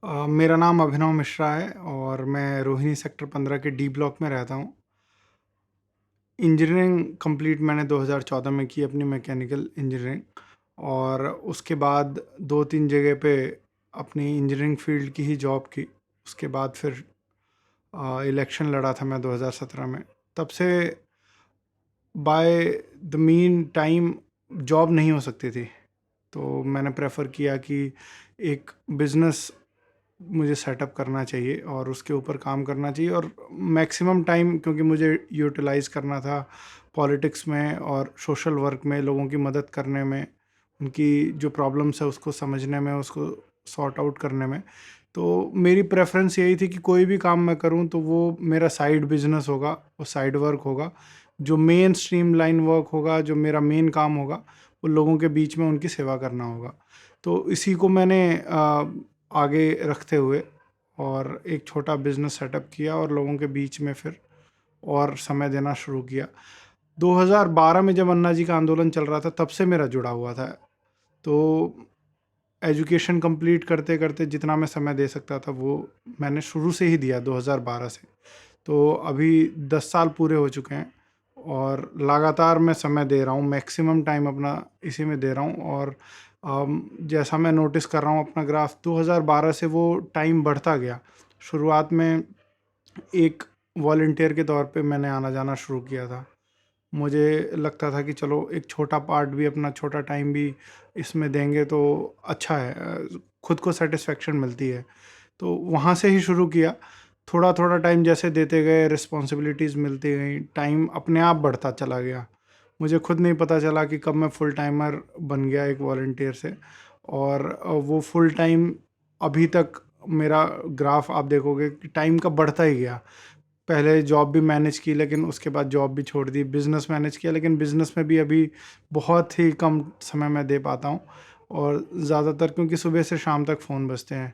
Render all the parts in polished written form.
मेरा नाम अभिनव मिश्रा है और मैं रोहिणी सेक्टर 15 के डी ब्लॉक में रहता हूँ। इंजीनियरिंग कंप्लीट मैंने 2014 में की अपनी मैकेनिकल इंजीनियरिंग, और उसके बाद 2-3 जगह पे अपनी इंजीनियरिंग फील्ड की ही जॉब की। उसके बाद फिर इलेक्शन लड़ा था मैं 2017 में। तब से by the mean time job नहीं हो सकती थी, तो मैंने प्रेफर किया कि एक बिज़नेस मुझे सेटअप करना चाहिए और उसके ऊपर काम करना चाहिए, और मैक्सिमम टाइम क्योंकि मुझे यूटिलाइज़ करना था पॉलिटिक्स में और सोशल वर्क में, लोगों की मदद करने में, उनकी जो प्रॉब्लम्स है उसको समझने में, उसको सॉर्ट आउट करने में। तो मेरी प्रेफरेंस यही थी कि कोई भी काम मैं करूं तो वो मेरा साइड बिजनेस होगा, वो साइड वर्क होगा। जो मेन स्ट्रीम लाइन वर्क होगा, जो मेरा मेन काम होगा, वो लोगों के बीच में उनकी सेवा करना होगा। तो इसी को मैंने आगे रखते हुए और एक छोटा बिजनेस सेटअप किया और लोगों के बीच में फिर और समय देना शुरू किया। 2012 में जब अन्ना जी का आंदोलन चल रहा था, तब से मेरा जुड़ा हुआ था। तो एजुकेशन कंप्लीट करते करते जितना मैं समय दे सकता था वो मैंने शुरू से ही दिया 2012 से। तो अभी 10 साल पूरे हो चुके हैं और लगातार मैं समय दे रहा हूँ, मैक्सिमम टाइम अपना इसी में दे रहा हूँ। और जैसा मैं नोटिस कर रहा हूँ अपना ग्राफ, 2012 से वो टाइम बढ़ता गया। शुरुआत में एक वॉलंटियर के तौर पे मैंने आना जाना शुरू किया था। मुझे लगता था कि चलो एक छोटा पार्ट भी, अपना छोटा टाइम भी इसमें देंगे तो अच्छा है, खुद को सेटिस्फेक्शन मिलती है। तो वहाँ से ही शुरू किया। थोड़ा थोड़ा टाइम जैसे देते गए, रिस्पॉन्सिबिलिटीज़ मिलती गई, टाइम अपने आप बढ़ता चला गया। मुझे खुद नहीं पता चला कि कब मैं फुल टाइमर बन गया एक वॉलंटियर से। और वो फुल टाइम अभी तक मेरा ग्राफ आप देखोगे कि टाइम का बढ़ता ही गया। पहले जॉब भी मैनेज की, लेकिन उसके बाद जॉब भी छोड़ दी। बिज़नेस मैनेज किया, लेकिन बिज़नेस में भी अभी बहुत ही कम समय मैं दे पाता हूँ। और ज़्यादातर क्योंकि सुबह से शाम तक फ़ोन बजते हैं।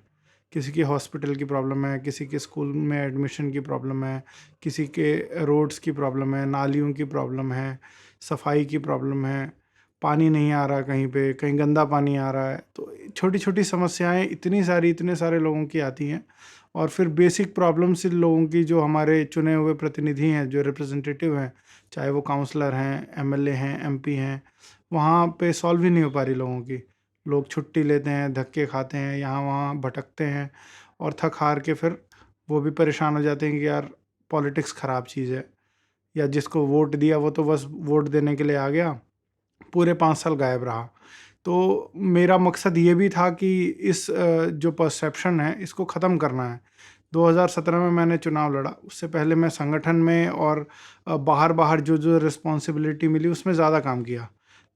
किसी की हॉस्पिटल की प्रॉब्लम है, किसी के स्कूल में एडमिशन की प्रॉब्लम है, किसी के रोड्स की प्रॉब्लम है, नालियों की प्रॉब्लम है, सफाई की प्रॉब्लम है, पानी नहीं आ रहा कहीं पे, कहीं गंदा पानी आ रहा है। तो छोटी छोटी समस्याएं इतनी सारी, इतने सारे लोगों की आती हैं। और फिर बेसिक प्रॉब्लम्स इन लोगों की, जो हमारे चुने हुए प्रतिनिधि हैं, जो रिप्रेजेंटेटिव हैं, चाहे वो काउंसलर हैं, एमएलए हैं, एमपी हैं, वहाँ पे सॉल्व ही नहीं हो पा रही लोगों की। लोग छुट्टी लेते हैं, धक्के खाते हैं, यहाँ वहाँ भटकते हैं, और थक हार के फिर वो भी परेशान हो जाते हैं कि यार पॉलिटिक्स ख़राब चीज़ है, या जिसको वोट दिया वो तो बस वोट देने के लिए आ गया, पूरे 5 साल गायब रहा। तो मेरा मकसद ये भी था कि इस जो परसेप्शन है इसको ख़त्म करना है। 2017 में मैंने चुनाव लड़ा। उससे पहले मैं संगठन में और बाहर बाहर जो जो रिस्पॉन्सिबिलिटी मिली उसमें ज़्यादा काम किया।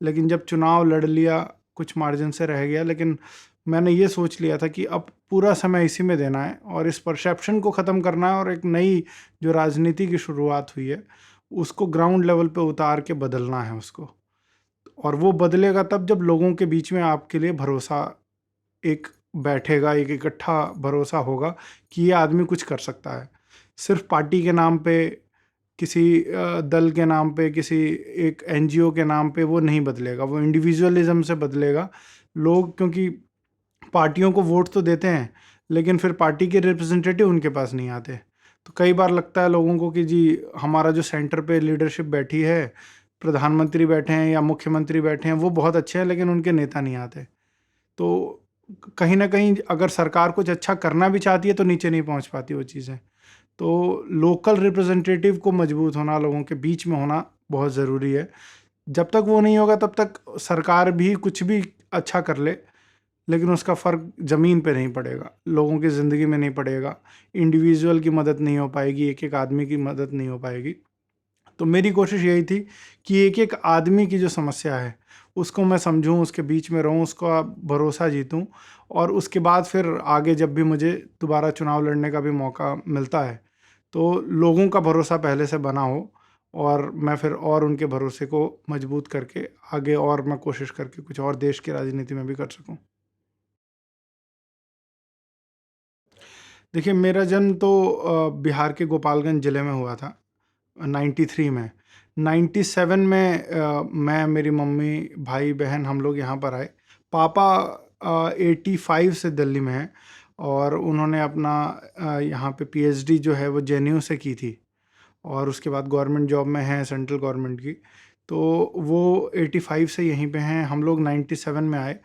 लेकिन जब चुनाव लड़ लिया, कुछ मार्जिन से रह गया, लेकिन मैंने ये सोच लिया था कि अब पूरा समय इसी में देना है और इस परसेप्शन को ख़त्म करना है, और एक नई जो राजनीति की शुरुआत हुई है उसको ग्राउंड लेवल पे उतार के बदलना है उसको। और वो बदलेगा तब जब लोगों के बीच में आपके लिए भरोसा एक बैठेगा, एक इकट्ठा भरोसा होगा कि ये आदमी कुछ कर सकता है। सिर्फ पार्टी के नाम पे, किसी दल के नाम पे, किसी एक एनजीओ के नाम पे वो नहीं बदलेगा, वो इंडिविजुअलिज्म से बदलेगा। लोग क्योंकि पार्टियों को वोट तो देते हैं, लेकिन फिर पार्टी के रिप्रेजेंटेटिव उनके पास नहीं आते। तो कई बार लगता है लोगों को कि जी हमारा जो सेंटर पे लीडरशिप बैठी है, प्रधानमंत्री बैठे हैं या मुख्यमंत्री बैठे हैं, वो बहुत अच्छे हैं, लेकिन उनके नेता नहीं आते। तो कहीं ना कहीं अगर सरकार कुछ अच्छा करना भी चाहती है तो नीचे नहीं पहुंच पाती वो चीज़ें। तो लोकल रिप्रेजेंटेटिव को मजबूत होना, लोगों के बीच में होना बहुत ज़रूरी है। जब तक वो नहीं होगा तब तक सरकार भी कुछ भी अच्छा कर ले, लेकिन उसका फ़र्क ज़मीन पे नहीं पड़ेगा, लोगों की ज़िंदगी में नहीं पड़ेगा। इंडिविजुअल की मदद नहीं हो पाएगी, एक एक आदमी की मदद नहीं हो पाएगी। तो मेरी कोशिश यही थी कि एक एक आदमी की जो समस्या है उसको मैं समझूं, उसके बीच में रहूं, उसका भरोसा जीतूं, और उसके बाद फिर आगे जब भी मुझे दोबारा चुनाव लड़ने का भी मौका मिलता है तो लोगों का भरोसा पहले से बना हो, और मैं फिर और उनके भरोसे को मजबूत करके आगे और मैं कोशिश करके कुछ और देश की राजनीति में भी कर सकूं। देखिए, मेरा जन्म तो बिहार के गोपालगंज ज़िले में हुआ था, 93 में। 97 में मैं, मेरी मम्मी, भाई बहन हम लोग यहाँ पर आए। पापा 85 से दिल्ली में हैं, और उन्होंने अपना यहाँ पे पीएचडी जो है वो जेएनयू से की थी, और उसके बाद गवर्नमेंट जॉब में हैं, सेंट्रल गवर्नमेंट की। तो वो 85 से यहीं पे हैं, हम लोग 97 में आए,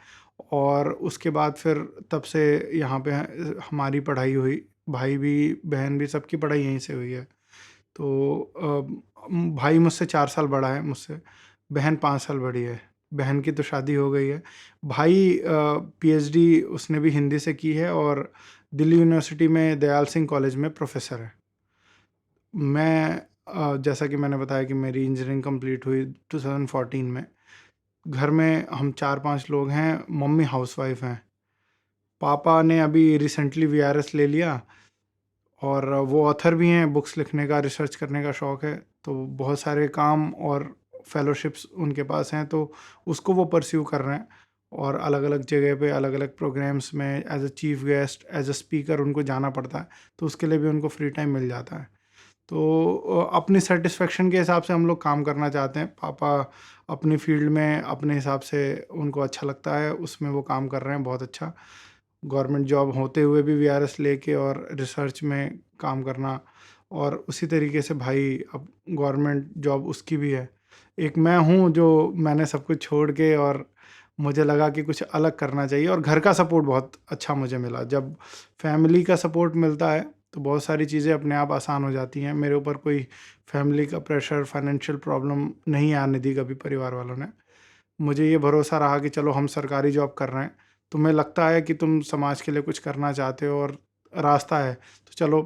और उसके बाद फिर तब से यहाँ पे हमारी पढ़ाई हुई। भाई भी बहन भी सबकी पढ़ाई यहीं से हुई है। तो भाई मुझसे 4 साल बड़ा है मुझसे, बहन 5 साल बड़ी है। बहन की तो शादी हो गई है। भाई पीएचडी उसने भी हिंदी से की है, और दिल्ली यूनिवर्सिटी में दयाल सिंह कॉलेज में प्रोफेसर है। मैं जैसा कि मैंने बताया कि मेरी इंजीनियरिंग कंप्लीट हुई 2014 में। घर में हम 4-5 लोग हैं, मम्मी हाउसवाइफ हैं। पापा ने अभी रिसेंटली वीआरएस ले लिया, और वो ऑथर भी हैं, बुक्स लिखने का, रिसर्च करने का शौक़ है। तो बहुत सारे काम और फेलोशिप्स उनके पास हैं, तो उसको वो परस्यू कर रहे हैं। और अलग अलग जगह पे अलग अलग प्रोग्राम्स में as a chief guest, as a speaker उनको जाना पड़ता है, तो उसके लिए भी उनको फ्री टाइम मिल जाता है। तो अपनी सेटिस्फेक्शन के हिसाब से हम लोग काम करना चाहते हैं। पापा अपनी फील्ड में अपने हिसाब से उनको अच्छा लगता है, उसमें वो काम कर रहे हैं बहुत अच्छा। गवर्नमेंट जॉब होते हुए भी वीआरएस लेके और रिसर्च में काम करना, और उसी तरीके से भाई अब गवर्नमेंट जॉब उसकी भी है। एक मैं हूँ जो मैंने सब कुछ छोड़ के, और मुझे लगा कि कुछ अलग करना चाहिए, और घर का सपोर्ट बहुत अच्छा मुझे मिला। जब फैमिली का सपोर्ट मिलता है तो बहुत सारी चीज़ें अपने आप आसान हो जाती हैं। मेरे ऊपर कोई फैमिली का प्रेशर, फाइनेंशियल प्रॉब्लम नहीं आने दी कभी परिवार वालों ने। मुझे ये भरोसा रहा कि चलो हम सरकारी जॉब कर रहे हैं, तुम्हें लगता है कि तुम समाज के लिए कुछ करना चाहते हो और रास्ता है, तो चलो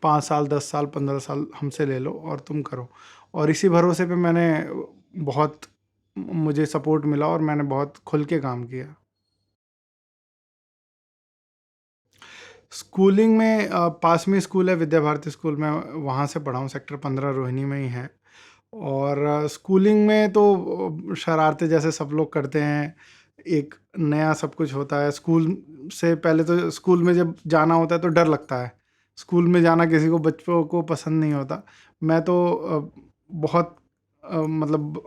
5 साल, 10 साल, 15 साल हमसे ले लो और तुम करो। और इसी भरोसे पे मैंने बहुत मुझे सपोर्ट मिला, और मैंने बहुत खुल के काम किया। स्कूलिंग में पास में स्कूल है, विद्या भारती स्कूल में, वहाँ से पढ़ा हूँ, सेक्टर 15 रोहिणी में ही है। और स्कूलिंग में तो शरारतें जैसे सब लोग करते हैं। एक नया सब कुछ होता है स्कूल से पहले, तो स्कूल में जब जाना होता है तो डर लगता है। स्कूल में जाना किसी को, बच्चों को पसंद नहीं होता। मैं तो बहुत मतलब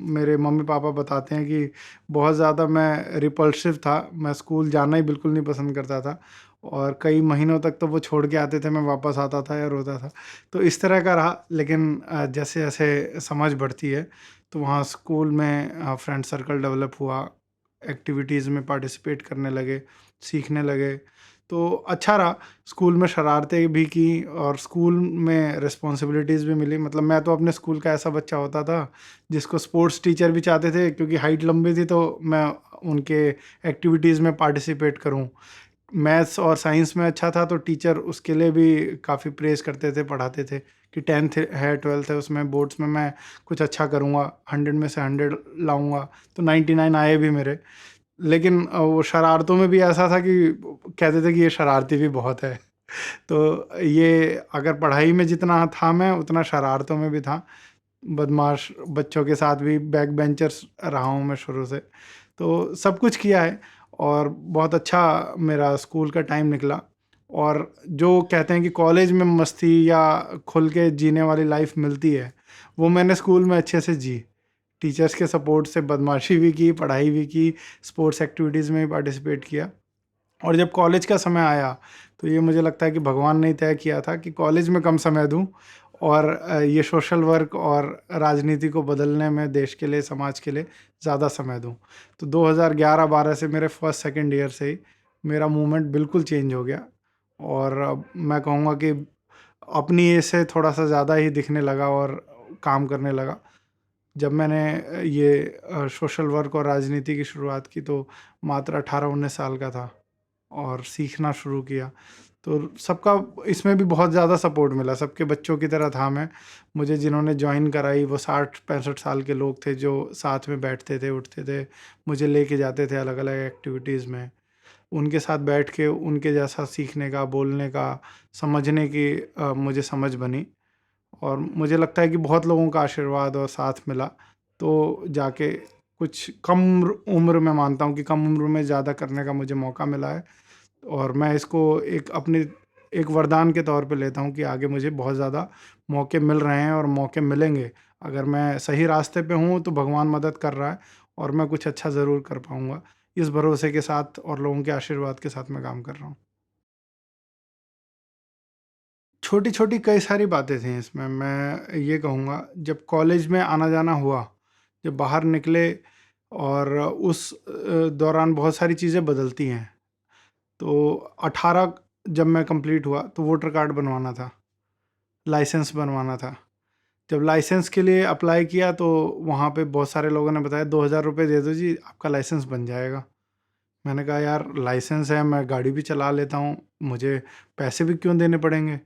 मेरे मम्मी पापा बताते हैं कि बहुत ज़्यादा मैं रिपल्सिव था। मैं स्कूल जाना ही बिल्कुल नहीं पसंद करता था, और कई महीनों तक तो वो छोड़ के आते थे, मैं वापस आता था या रोता था। तो इस तरह का रहा। लेकिन जैसे जैसे समझ बढ़ती है, तो वहाँ स्कूल में फ्रेंड सर्कल डेवलप हुआ, एक्टिविटीज़ में पार्टिसिपेट करने लगे, सीखने लगे, तो अच्छा रहा। स्कूल में शरारतें भी की, और स्कूल में रिस्पॉन्सिबिलिटीज़ भी मिली। मतलब मैं तो अपने स्कूल का ऐसा बच्चा होता था जिसको स्पोर्ट्स टीचर भी चाहते थे, क्योंकि हाइट लंबी थी, तो मैं उनके एक्टिविटीज़ में पार्टिसिपेट करूं। मैथ्स और साइंस में अच्छा था, तो टीचर उसके लिए भी काफ़ी प्रेज़ करते थे, पढ़ाते थे कि 10th है, 12th है, उसमें बोर्ड्स में मैं कुछ अच्छा करूँगा, 100 में से 100 लाऊंगा। तो 99 आए भी मेरे। लेकिन वो शरारतों में भी ऐसा था कि कहते थे कि ये शरारती भी बहुत है। तो ये, अगर पढ़ाई में जितना था मैं, उतना शरारतों में भी था। बदमाश बच्चों के साथ भी बैक बेंचर्स रहा हूँ मैं शुरू से। तो सब कुछ किया है, और बहुत अच्छा मेरा स्कूल का टाइम निकला। और जो कहते हैं कि कॉलेज में मस्ती या खुल के जीने वाली लाइफ मिलती है, वो मैंने स्कूल में अच्छे से जी। टीचर्स के सपोर्ट से बदमाशी भी की, पढ़ाई भी की, स्पोर्ट्स एक्टिविटीज़ में भी पार्टिसिपेट किया। और जब कॉलेज का समय आया, तो ये मुझे लगता है कि भगवान ने ही तय किया था कि कॉलेज में कम समय दूं, और ये सोशल वर्क और राजनीति को बदलने में, देश के लिए, समाज के लिए ज़्यादा समय दूं। तो 2011-12 से, मेरे फर्स्ट सेकंड ईयर से ही मेरा मूवमेंट बिल्कुल चेंज हो गया। और अब मैं कहूँगा कि अपनी एज से थोड़ा सा ज़्यादा ही दिखने लगा और काम करने लगा। जब मैंने ये सोशल वर्क और राजनीति की शुरुआत की, तो मात्र 18-19 साल का था, और सीखना शुरू किया। तो सबका इसमें भी बहुत ज़्यादा सपोर्ट मिला, सबके बच्चों की तरह था मैं। मुझे जिन्होंने जॉइन कराई, वो 60-65 साल के लोग थे, जो साथ में बैठते थे, उठते थे, मुझे लेके जाते थे अलग अलग एक्टिविटीज़ में। उनके साथ बैठ के उनके जैसा सीखने का, बोलने का, समझने की मुझे समझ बनी। और मुझे लगता है कि बहुत लोगों का आशीर्वाद और साथ मिला, तो जाके कुछ कम उम्र में, मानता हूँ कि कम उम्र में ज़्यादा करने का मुझे मौका मिला है। और मैं इसको एक अपने एक वरदान के तौर पे लेता हूँ कि आगे मुझे बहुत ज़्यादा मौके मिल रहे हैं, और मौके मिलेंगे। अगर मैं सही रास्ते पे हूँ तो भगवान मदद कर रहा है, और मैं कुछ अच्छा ज़रूर कर पाऊँगा। इस भरोसे के साथ और लोगों के आशीर्वाद के साथ मैं काम कर रहा हूँ। छोटी-छोटी कई सारी बातें थी इसमें। मैं ये कहूँगा, जब कॉलेज में आना-जाना हुआ, जब बाहर निकले और उस दौरान बहुत सारी चीज़ें बदलती हैं। तो 18 जब मैं कंप्लीट हुआ तो वोटर कार्ड बनवाना था, लाइसेंस बनवाना था। जब लाइसेंस के लिए अप्लाई किया तो वहाँ पे बहुत सारे लोगों ने बताया 2,000 रुपये दे दो जी, आपका लाइसेंस बन जाएगा। मैंने कहा यार, लाइसेंस है, मैं गाड़ी भी चला लेता हूँ, मुझे पैसे भी क्यों देने पड़ेंगे।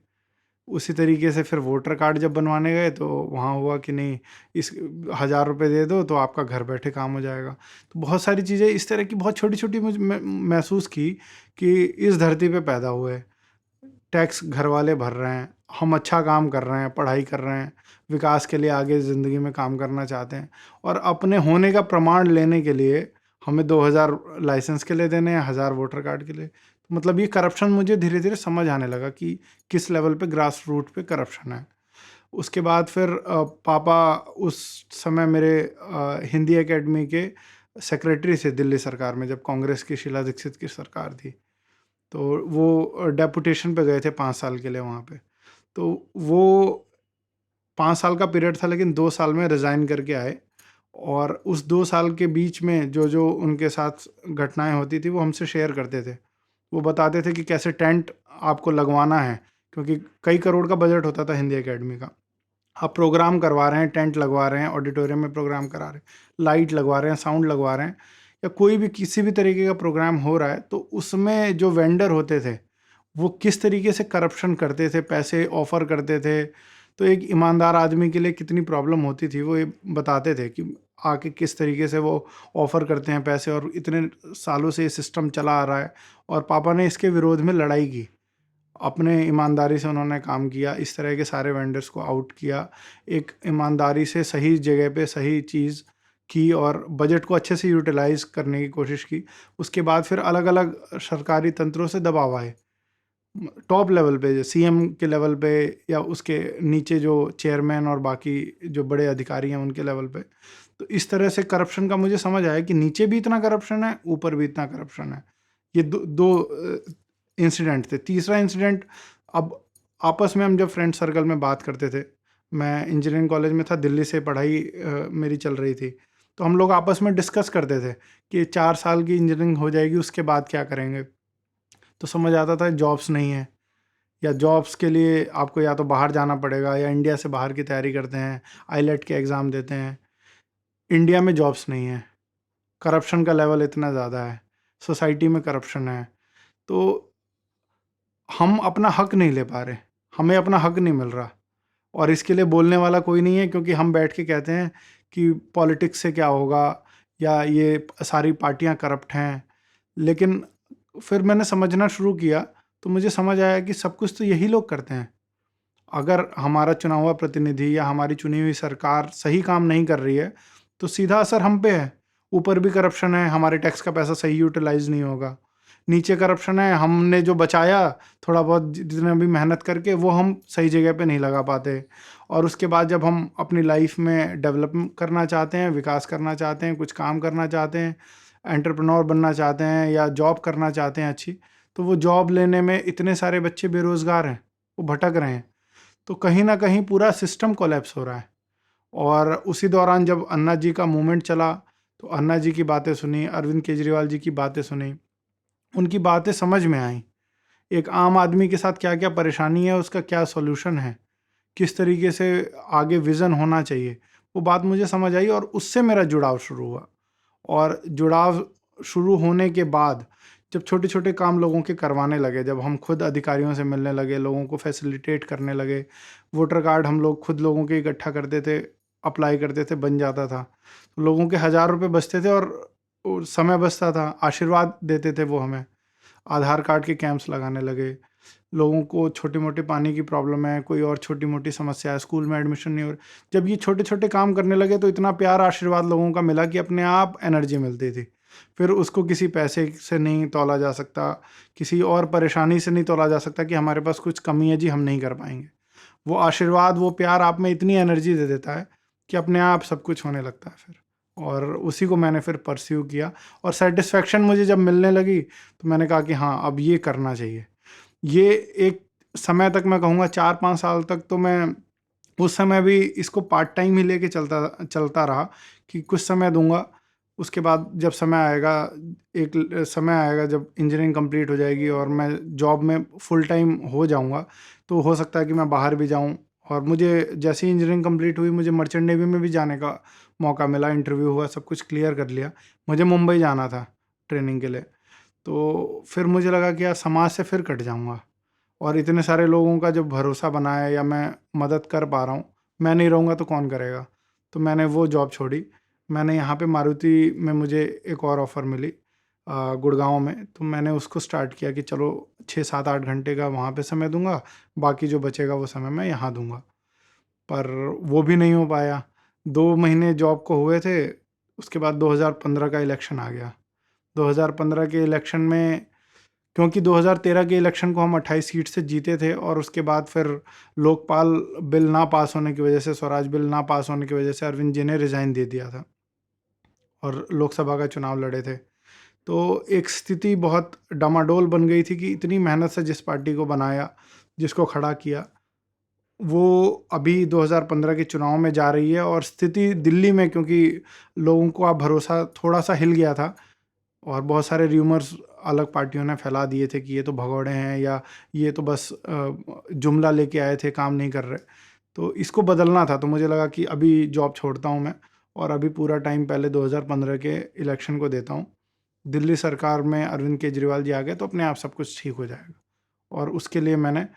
उसी तरीके से फिर वोटर कार्ड जब बनवाने गए तो वहाँ हुआ कि नहीं, इस 1,000 रुपये दे दो तो आपका घर बैठे काम हो जाएगा। तो बहुत सारी चीज़ें इस तरह की बहुत छोटी छोटी मुझ महसूस की कि इस धरती पे पैदा हुए, टैक्स घर वाले भर रहे हैं, हम अच्छा काम कर रहे हैं, पढ़ाई कर रहे हैं, विकास के लिए आगे ज़िंदगी में काम करना चाहते हैं, और अपने होने का प्रमाण लेने के लिए हमें 2,000 लाइसेंस के लिए देने हैं, 1,000 वोटर कार्ड के लिए। तो मतलब ये करप्शन मुझे धीरे धीरे समझ आने लगा कि किस लेवल पे, ग्रास रूट पे करप्शन है। उसके बाद फिर पापा उस समय मेरे हिंदी एकेडमी के सेक्रेटरी थे दिल्ली सरकार में, जब कांग्रेस की शीला दीक्षित की सरकार थी। तो वो डेपुटेशन पे गए थे 5 साल के लिए वहाँ पे। तो वो 5 साल का पीरियड था, लेकिन 2 साल में रिज़ाइन करके आए। और उस 2 साल के बीच में जो जो उनके साथ घटनाएं होती थी वो हमसे शेयर करते थे। वो बताते थे कि कैसे टेंट आपको लगवाना है, क्योंकि कई करोड़ का बजट होता था हिंदी एकेडमी का। आप प्रोग्राम करवा रहे हैं, टेंट लगवा रहे हैं, ऑडिटोरियम में प्रोग्राम करा रहे हैं, लाइट लगवा रहे हैं, साउंड लगवा रहे हैं, या कोई भी किसी भी तरीके का प्रोग्राम हो रहा है, तो उसमें जो वेंडर होते थे वो किस तरीके से करप्शन करते थे, पैसे ऑफर करते थे। तो एक ईमानदार आदमी के लिए कितनी प्रॉब्लम होती थी, वो ये बताते थे कि आके किस तरीके से वो ऑफर करते हैं पैसे, और इतने सालों से ये सिस्टम चला आ रहा है। और पापा ने इसके विरोध में लड़ाई की, अपने ईमानदारी से उन्होंने काम किया, इस तरह के सारे वेंडर्स को आउट किया, एक ईमानदारी से सही जगह पे सही चीज़ की, और बजट को अच्छे से यूटिलाइज करने की कोशिश की। उसके बाद फिर अलग अलग सरकारी तंत्रों से दबाव आए, टॉप लेवल पे, सीएम के लेवल पे, या उसके नीचे जो चेयरमैन और बाकी जो बड़े अधिकारी हैं उनके लेवल पे। तो इस तरह से करप्शन का मुझे समझ आया कि नीचे भी इतना करप्शन है, ऊपर भी इतना करप्शन है। ये दो दो इंसिडेंट थे। तीसरा इंसिडेंट, अब आपस में हम जब फ्रेंड सर्कल में बात करते थे, मैं इंजीनियरिंग कॉलेज में था, दिल्ली से पढ़ाई मेरी चल रही थी, तो हम लोग आपस में डिस्कस करते थे कि 4 साल की इंजीनियरिंग हो जाएगी, उसके बाद क्या करेंगे। तो समझ आता था जॉब्स नहीं है, या जॉब्स के लिए आपको या तो बाहर जाना पड़ेगा, या इंडिया से बाहर की तैयारी करते हैं, आईलेट के एग्ज़ाम देते हैं। इंडिया में जॉब्स नहीं है, करप्शन का लेवल इतना ज़्यादा है, सोसाइटी में करप्शन है। तो हम अपना हक नहीं ले पा रहे, हमें अपना हक नहीं मिल रहा, और इसके लिए बोलने वाला कोई नहीं है, क्योंकि हम बैठ के कहते हैं कि पॉलिटिक्स से क्या होगा, या ये सारी पार्टियां करप्ट हैं। लेकिन फिर मैंने समझना शुरू किया, तो मुझे समझ आया कि सब कुछ तो यही लोग करते हैं। अगर हमारा चुना हुआ प्रतिनिधि या हमारी चुनी हुई सरकार सही काम नहीं कर रही है, तो सीधा असर हम पे है। ऊपर भी करप्शन है, हमारे टैक्स का पैसा सही यूटिलाइज नहीं होगा। नीचे करप्शन है, हमने जो बचाया थोड़ा बहुत, जितने भी मेहनत करके, वो हम सही जगह पे नहीं लगा पाते। और उसके बाद जब हम अपनी लाइफ में डेवलप करना चाहते हैं, विकास करना चाहते हैं, कुछ काम करना चाहते हैं, एंटरप्रेन्योर बनना चाहते हैं, या जॉब करना चाहते हैं अच्छी, तो वो जॉब लेने में इतने सारे बच्चे बेरोज़गार हैं, वो भटक रहे हैं। तो कहीं ना कहीं पूरा सिस्टम कोलैप्स हो रहा है। और उसी दौरान जब अन्ना जी का मूवमेंट चला, तो अन्ना जी की बातें सुनी, अरविंद केजरीवाल जी की बातें सुनी, उनकी बातें समझ में आई। एक आम आदमी के साथ क्या क्या परेशानी है, उसका क्या सॉल्यूशन है, किस तरीके से आगे विज़न होना चाहिए, वो बात मुझे समझ आई, और उससे मेरा जुड़ाव शुरू हुआ। और जुड़ाव शुरू होने के बाद जब छोटे छोटे काम लोगों के करवाने लगे, जब हम खुद अधिकारियों से मिलने लगे, लोगों को फैसिलिटेट करने लगे, वोटर कार्ड हम लोग खुद लोगों के इकट्ठा करते थे, अप्लाई करते थे, बन जाता था, तो लोगों के 1,000 रुपये बचते थे, और समय बचता था, आशीर्वाद देते थे वो हमें। आधार कार्ड के कैंप्स लगाने लगे, लोगों को छोटी मोटी पानी की प्रॉब्लम है, कोई और छोटी मोटी समस्या है, स्कूल में एडमिशन नहीं हो रहा, जब ये छोटे छोटे काम करने लगे तो इतना प्यार आशीर्वाद लोगों का मिला कि अपने आप एनर्जी मिलती थी। फिर उसको किसी पैसे से नहीं तोला जा सकता, किसी और परेशानी से नहीं तोला जा सकता कि हमारे पास कुछ कमी है जी, हम नहीं कर पाएंगे। वो आशीर्वाद, वो प्यार आप में इतनी एनर्जी दे देता है कि अपने आप सब कुछ होने लगता है फिर। और उसी को मैंने फिर परस्यू किया, और सेटिस्फेक्शन मुझे जब मिलने लगी तो मैंने कहा कि हाँ, अब ये करना चाहिए। ये एक समय तक मैं कहूँगा 4-5 साल तक तो मैं उस समय भी इसको पार्ट टाइम ही लेके चलता चलता रहा कि कुछ समय दूंगा। उसके बाद जब समय आएगा, समय आएगा जब इंजीनियरिंग कंप्लीट हो जाएगी और मैं जॉब में फुल टाइम हो जाऊंगा, तो हो सकता है कि मैं बाहर भी जाऊं। और मुझे जैसे ही इंजीनियरिंग कंप्लीट हुई, मुझे मर्चेंट नेवी में भी जाने का मौका मिला, इंटरव्यू हुआ, सब कुछ क्लियर कर लिया। मुझे मुंबई जाना था ट्रेनिंग के लिए। तो फिर मुझे लगा कि यार समाज से फिर कट जाऊंगा, और इतने सारे लोगों का जो भरोसा बना है या मैं मदद कर पा रहा हूँ, मैं नहीं रहूँगा तो कौन करेगा। तो मैंने वो जॉब छोड़ी। मैंने यहाँ पे मारुति में मुझे एक और ऑफ़र मिली गुड़गांव में, तो मैंने उसको स्टार्ट किया कि चलो 6-7-8 घंटे का वहाँ पे समय दूंगा, बाकी जो बचेगा वो समय मैं यहाँ दूंगा। पर वो भी नहीं हो पाया। 2 महीने जॉब को हुए थे, उसके बाद 2015 का इलेक्शन आ गया। 2015 के इलेक्शन में, क्योंकि 2013 के इलेक्शन को हम 28 सीट से जीते थे, और उसके बाद फिर लोकपाल बिल ना पास होने की वजह से, स्वराज बिल ना पास होने की वजह से अरविंद जी ने रिजाइन दे दिया था और लोकसभा का चुनाव लड़े थे। तो एक स्थिति बहुत डामाडोल बन गई थी कि इतनी मेहनत से जिस पार्टी को बनाया, जिसको खड़ा किया, वो अभी 2015 के चुनाव में जा रही है। और स्थिति दिल्ली में, क्योंकि लोगों को अब भरोसा थोड़ा सा हिल गया था, और बहुत सारे र्यूमर्स अलग पार्टियों ने फैला दिए थे कि ये तो भगौड़े हैं, या ये तो बस जुमला लेके आए थे, काम नहीं कर रहे। तो इसको बदलना था, तो मुझे लगा कि अभी जॉब छोड़ता हूँ मैं, और अभी पूरा टाइम पहले 2015 के इलेक्शन को देता हूँ। दिल्ली सरकार में अरविंद केजरीवाल जी आ गए तो अपने आप सब कुछ ठीक हो जाएगा। और उसके लिए मैंने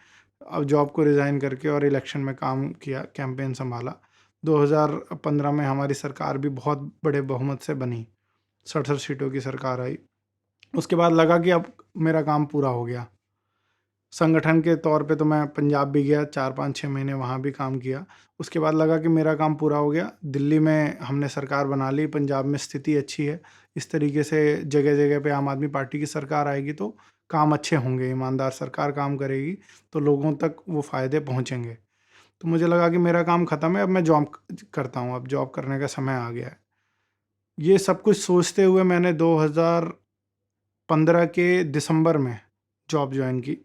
अब जॉब को रिज़ाइन करके और इलेक्शन में काम किया, कैंपेन संभाला। 2015 में हमारी सरकार भी बहुत बड़े बहुमत से बनी, 67 सीटों की सरकार आई। उसके बाद लगा कि अब मेरा काम पूरा हो गया। संगठन के तौर पे तो मैं पंजाब भी गया, 4-5-6 महीने वहाँ भी काम किया। उसके बाद लगा कि मेरा काम पूरा हो गया। दिल्ली में हमने सरकार बना ली, पंजाब में स्थिति अच्छी है। इस तरीके से जगह जगह पे आम आदमी पार्टी की सरकार आएगी तो काम अच्छे होंगे, ईमानदार सरकार काम करेगी तो लोगों तक वो फ़ायदे पहुँचेंगे। तो मुझे लगा कि मेरा काम ख़त्म है, अब मैं जॉब करता हूँ, अब जॉब करने का समय आ गया है। ये सब कुछ सोचते हुए मैंने 2015 के दिसंबर में जॉब ज्वाइन की।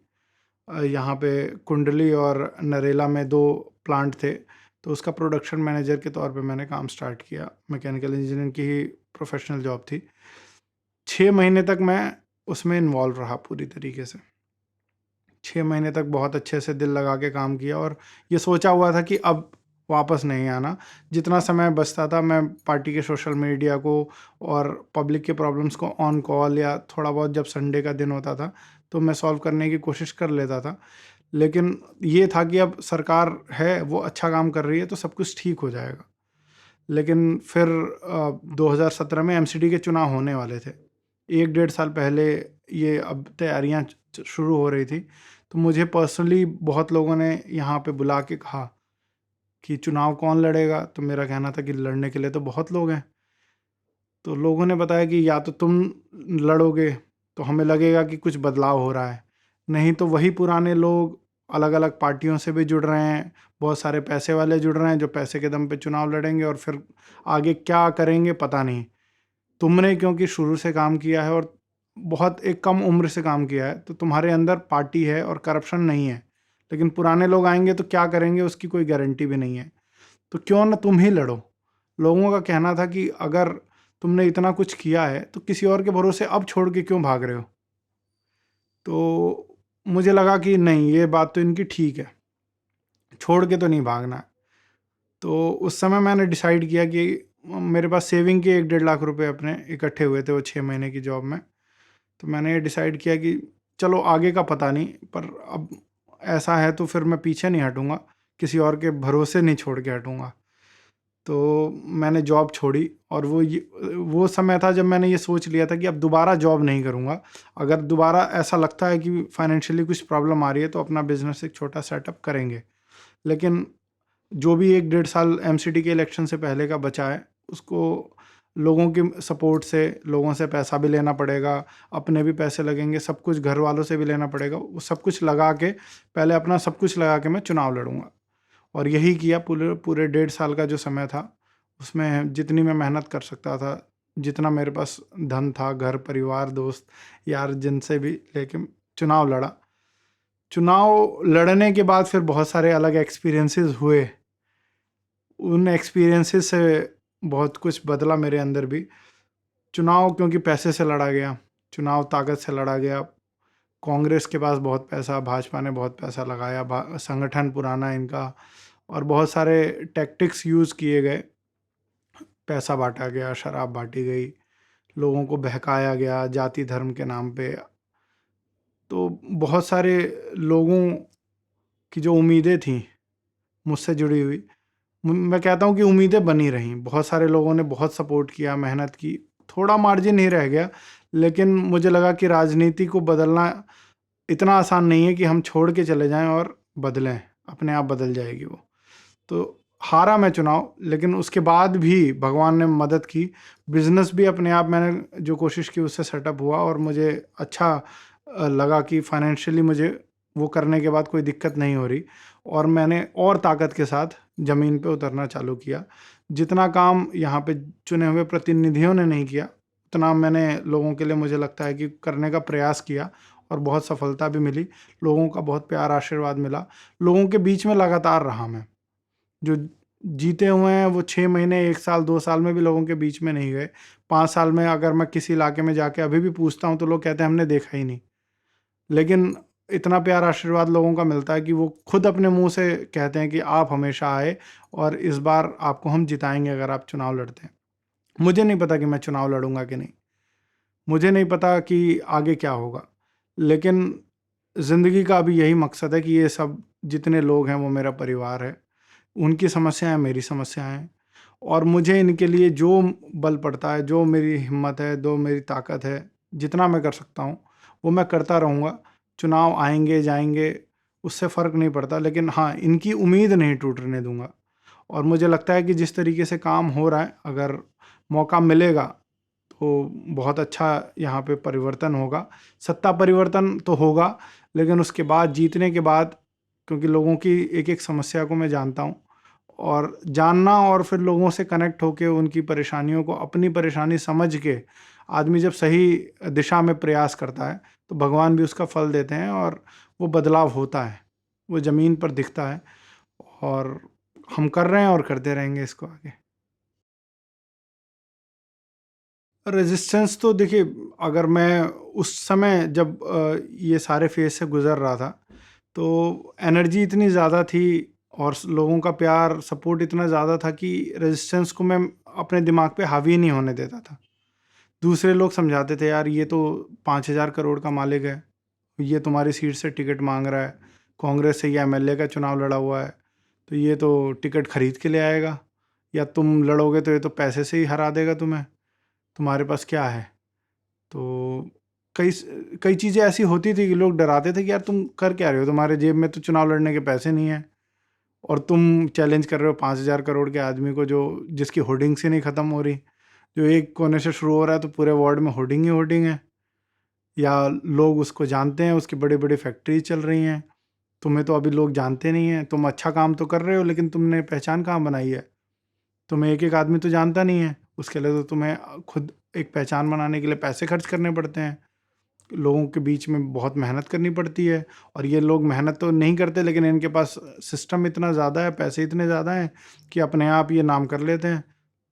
यहाँ पे कुंडली और नरेला में 2 प्लांट थे, तो उसका प्रोडक्शन मैनेजर के तौर पे मैंने काम स्टार्ट किया। मैकेनिकल इंजीनियरिंग की ही प्रोफेशनल जॉब थी। 6 महीने तक मैं उसमें इन्वॉल्व रहा पूरी तरीके से। 6 महीने तक बहुत अच्छे से दिल लगा के काम किया, और ये सोचा हुआ था कि अब वापस नहीं आना। जितना समय बचता था मैं पार्टी के सोशल मीडिया को और पब्लिक के प्रॉब्लम्स को ऑन कॉल, या थोड़ा बहुत जब संडे का दिन होता था तो मैं सॉल्व करने की कोशिश कर लेता था। लेकिन ये था कि अब सरकार है, वो अच्छा काम कर रही है, तो सब कुछ ठीक हो जाएगा। लेकिन फिर 2017 में एमसीडी के चुनाव होने वाले थे। 1 डेढ़ साल पहले ये अब तैयारियां शुरू हो रही थी। तो मुझे पर्सनली बहुत लोगों ने यहाँ पे बुला के कहा कि चुनाव कौन लड़ेगा, तो मेरा कहना था कि लड़ने के लिए तो बहुत लोग हैं। तो लोगों ने बताया कि या तो तुम लड़ोगे तो हमें लगेगा कि कुछ बदलाव हो रहा है, नहीं तो वही पुराने लोग अलग अलग पार्टियों से भी जुड़ रहे हैं, बहुत सारे पैसे वाले जुड़ रहे हैं जो पैसे के दम पे चुनाव लड़ेंगे, और फिर आगे क्या करेंगे पता नहीं। तुमने क्योंकि शुरू से काम किया है और बहुत एक कम उम्र से काम किया है, तो तुम्हारे अंदर पार्टी है और करप्शन नहीं है। लेकिन पुराने लोग आएंगे तो क्या करेंगे उसकी कोई गारंटी भी नहीं है, तो क्यों ना तुम ही लड़ो। लोगों का कहना था कि अगर तुमने इतना कुछ किया है तो किसी और के भरोसे अब छोड़ के क्यों भाग रहे हो। तो मुझे लगा कि नहीं, ये बात तो इनकी ठीक है, छोड़ के तो नहीं भागना। तो उस समय मैंने डिसाइड किया कि मेरे पास सेविंग के 1-1.5 लाख रुपए अपने इकट्ठे हुए थे वो 6 महीने की जॉब में। तो मैंने ये डिसाइड किया कि चलो आगे का पता नहीं, पर अब ऐसा है तो फिर मैं पीछे नहीं हटूंगा, किसी और के भरोसे नहीं छोड़ के हटूंगा। तो मैंने जॉब छोड़ी, और वो समय था जब मैंने ये सोच लिया था कि अब दोबारा जॉब नहीं करूँगा। अगर दोबारा ऐसा लगता है कि फाइनेंशियली कुछ प्रॉब्लम आ रही है तो अपना बिजनेस एक छोटा सेटअप करेंगे। लेकिन जो भी 1-1.5 साल एमसीडी के इलेक्शन से पहले का बचा है, उसको लोगों की सपोर्ट से, लोगों से पैसा भी लेना पड़ेगा, अपने भी पैसे लगेंगे, सब कुछ घर वालों से भी लेना पड़ेगा, वो सब कुछ लगा के, पहले अपना सब कुछ लगा के मैं चुनाव लड़ूंगा। और यही किया। पूरे पूरे 1.5 साल का जो समय था उसमें जितनी मैं मेहनत कर सकता था, जितना मेरे पास धन था, घर परिवार दोस्त यार जिनसे भी लेके चुनाव लड़ा। चुनाव लड़ने के बाद फिर बहुत सारे अलग एक्सपीरियंसेस हुए। उन एक्सपीरियंसेस से बहुत कुछ बदला मेरे अंदर भी। चुनाव क्योंकि पैसे से लड़ा गया, चुनाव ताकत से लड़ा गया। कांग्रेस के पास बहुत पैसा, भाजपा ने बहुत पैसा लगाया, संगठन पुराना इनका, और बहुत सारे टैक्टिक्स यूज़ किए गए। पैसा बांटा गया, शराब बांटी गई, लोगों को बहकाया गया जाति धर्म के नाम पे। तो बहुत सारे लोगों की जो उम्मीदें थीं मुझसे जुड़ी हुई, मैं कहता हूँ कि उम्मीदें बनी रहीं। बहुत सारे लोगों ने बहुत सपोर्ट किया, मेहनत की, थोड़ा मार्जिन ही रह गया। लेकिन मुझे लगा कि राजनीति को बदलना इतना आसान नहीं है कि हम छोड़ के चले जाएं और बदलें, अपने आप बदल जाएगी वो। तो हारा मैं चुनाव, लेकिन उसके बाद भी भगवान ने मदद की। बिजनेस भी अपने आप मैंने जो कोशिश की उससे सेटअप हुआ, और मुझे अच्छा लगा कि फाइनेंशियली मुझे वो करने के बाद कोई दिक्कत नहीं हो रही। और मैंने और ताकत के साथ ज़मीन पे उतरना चालू किया। जितना काम यहाँ पे चुने हुए प्रतिनिधियों ने नहीं किया, उतना मैंने लोगों के लिए मुझे लगता है कि करने का प्रयास किया, और बहुत सफलता भी मिली। लोगों का बहुत प्यार आशीर्वाद मिला। लोगों के बीच में लगातार रहा मैं। जो जीते हुए हैं वो 6 महीने, 1 साल, 2 साल में भी लोगों के बीच में नहीं गए। 5 साल में अगर मैं किसी इलाके में जाके अभी भी पूछता हूँ तो लोग कहते हैं हमने देखा ही नहीं। लेकिन इतना प्यार आशीर्वाद लोगों का मिलता है कि वो खुद अपने मुंह से कहते हैं कि आप हमेशा आए, और इस बार आपको हम जिताएंगे अगर आप चुनाव लड़ते हैं। मुझे नहीं पता कि मैं चुनाव लड़ूंगा कि नहीं, मुझे नहीं पता कि आगे क्या होगा, लेकिन ज़िंदगी का अभी यही मकसद है कि ये सब जितने लोग हैं वो मेरा परिवार है। उनकी समस्याएं मेरी समस्याएं हैं, और मुझे इनके लिए जो बल पड़ता है, जो मेरी हिम्मत है, जो मेरी ताकत है, जितना मैं कर सकता हूँ वो मैं करता रहूँगा। चुनाव आएंगे जाएंगे उससे फ़र्क नहीं पड़ता, लेकिन हाँ, इनकी उम्मीद नहीं टूटने दूंगा। और मुझे लगता है कि जिस तरीके से काम हो रहा है, अगर मौका मिलेगा तो बहुत अच्छा यहाँ पे परिवर्तन होगा। सत्ता परिवर्तन तो होगा, लेकिन उसके बाद, जीतने के बाद, क्योंकि लोगों की एक एक समस्या को मैं जानता हूँ, और जानना और फिर लोगों से कनेक्ट होके उनकी परेशानियों को अपनी परेशानी समझ के आदमी जब सही दिशा में प्रयास करता है तो भगवान भी उसका फल देते हैं, और वो बदलाव होता है, वो ज़मीन पर दिखता है। और हम कर रहे हैं और करते रहेंगे इसको आगे। रेजिस्टेंस तो देखिए, अगर मैं उस समय जब ये सारे फेज से गुजर रहा था, तो एनर्जी इतनी ज़्यादा थी और लोगों का प्यार सपोर्ट इतना ज़्यादा था कि रेजिस्टेंस को मैं अपने दिमाग पे हावी नहीं होने देता था। दूसरे लोग समझाते थे, यार ये तो 5,000 करोड़ का मालिक है, ये तुम्हारी सीट से टिकट मांग रहा है, कांग्रेस से ये एमएलए का चुनाव लड़ा हुआ है, तो ये तो टिकट खरीद के ले आएगा, या तुम लड़ोगे तो ये तो पैसे से ही हरा देगा तुम्हें, तुम्हारे पास क्या है। तो कई कई चीज़ें ऐसी होती थी कि लोग डराते थे कि यार तुम कर क्या रहे हो, तुम्हारे जेब में तो चुनाव लड़ने के पैसे नहीं है, और तुम चैलेंज कर रहे हो 5,000 करोड़ के आदमी को, जो जिसकी होर्डिंग्स ही नहीं ख़त्म हो रही, जो एक कोने से शुरू हो रहा है तो पूरे वार्ड में होर्डिंग ही होर्डिंग है, या लोग उसको जानते हैं, उसकी बड़ी बड़ी फैक्ट्री चल रही हैं, तुम्हें तो अभी लोग जानते नहीं हैं। तुम अच्छा काम तो कर रहे हो, लेकिन तुमने पहचान कहाँ बनाई है? तुम्हें एक एक आदमी तो जानता नहीं है, उसके लिए तो तुम्हें खुद एक पहचान बनाने के लिए पैसे खर्च करने पड़ते हैं, लोगों के बीच में बहुत मेहनत करनी पड़ती है। और ये लोग मेहनत तो नहीं करते, लेकिन इनके पास सिस्टम इतना ज़्यादा है, पैसे इतने ज़्यादा हैं कि अपने आप ये नाम कर लेते हैं।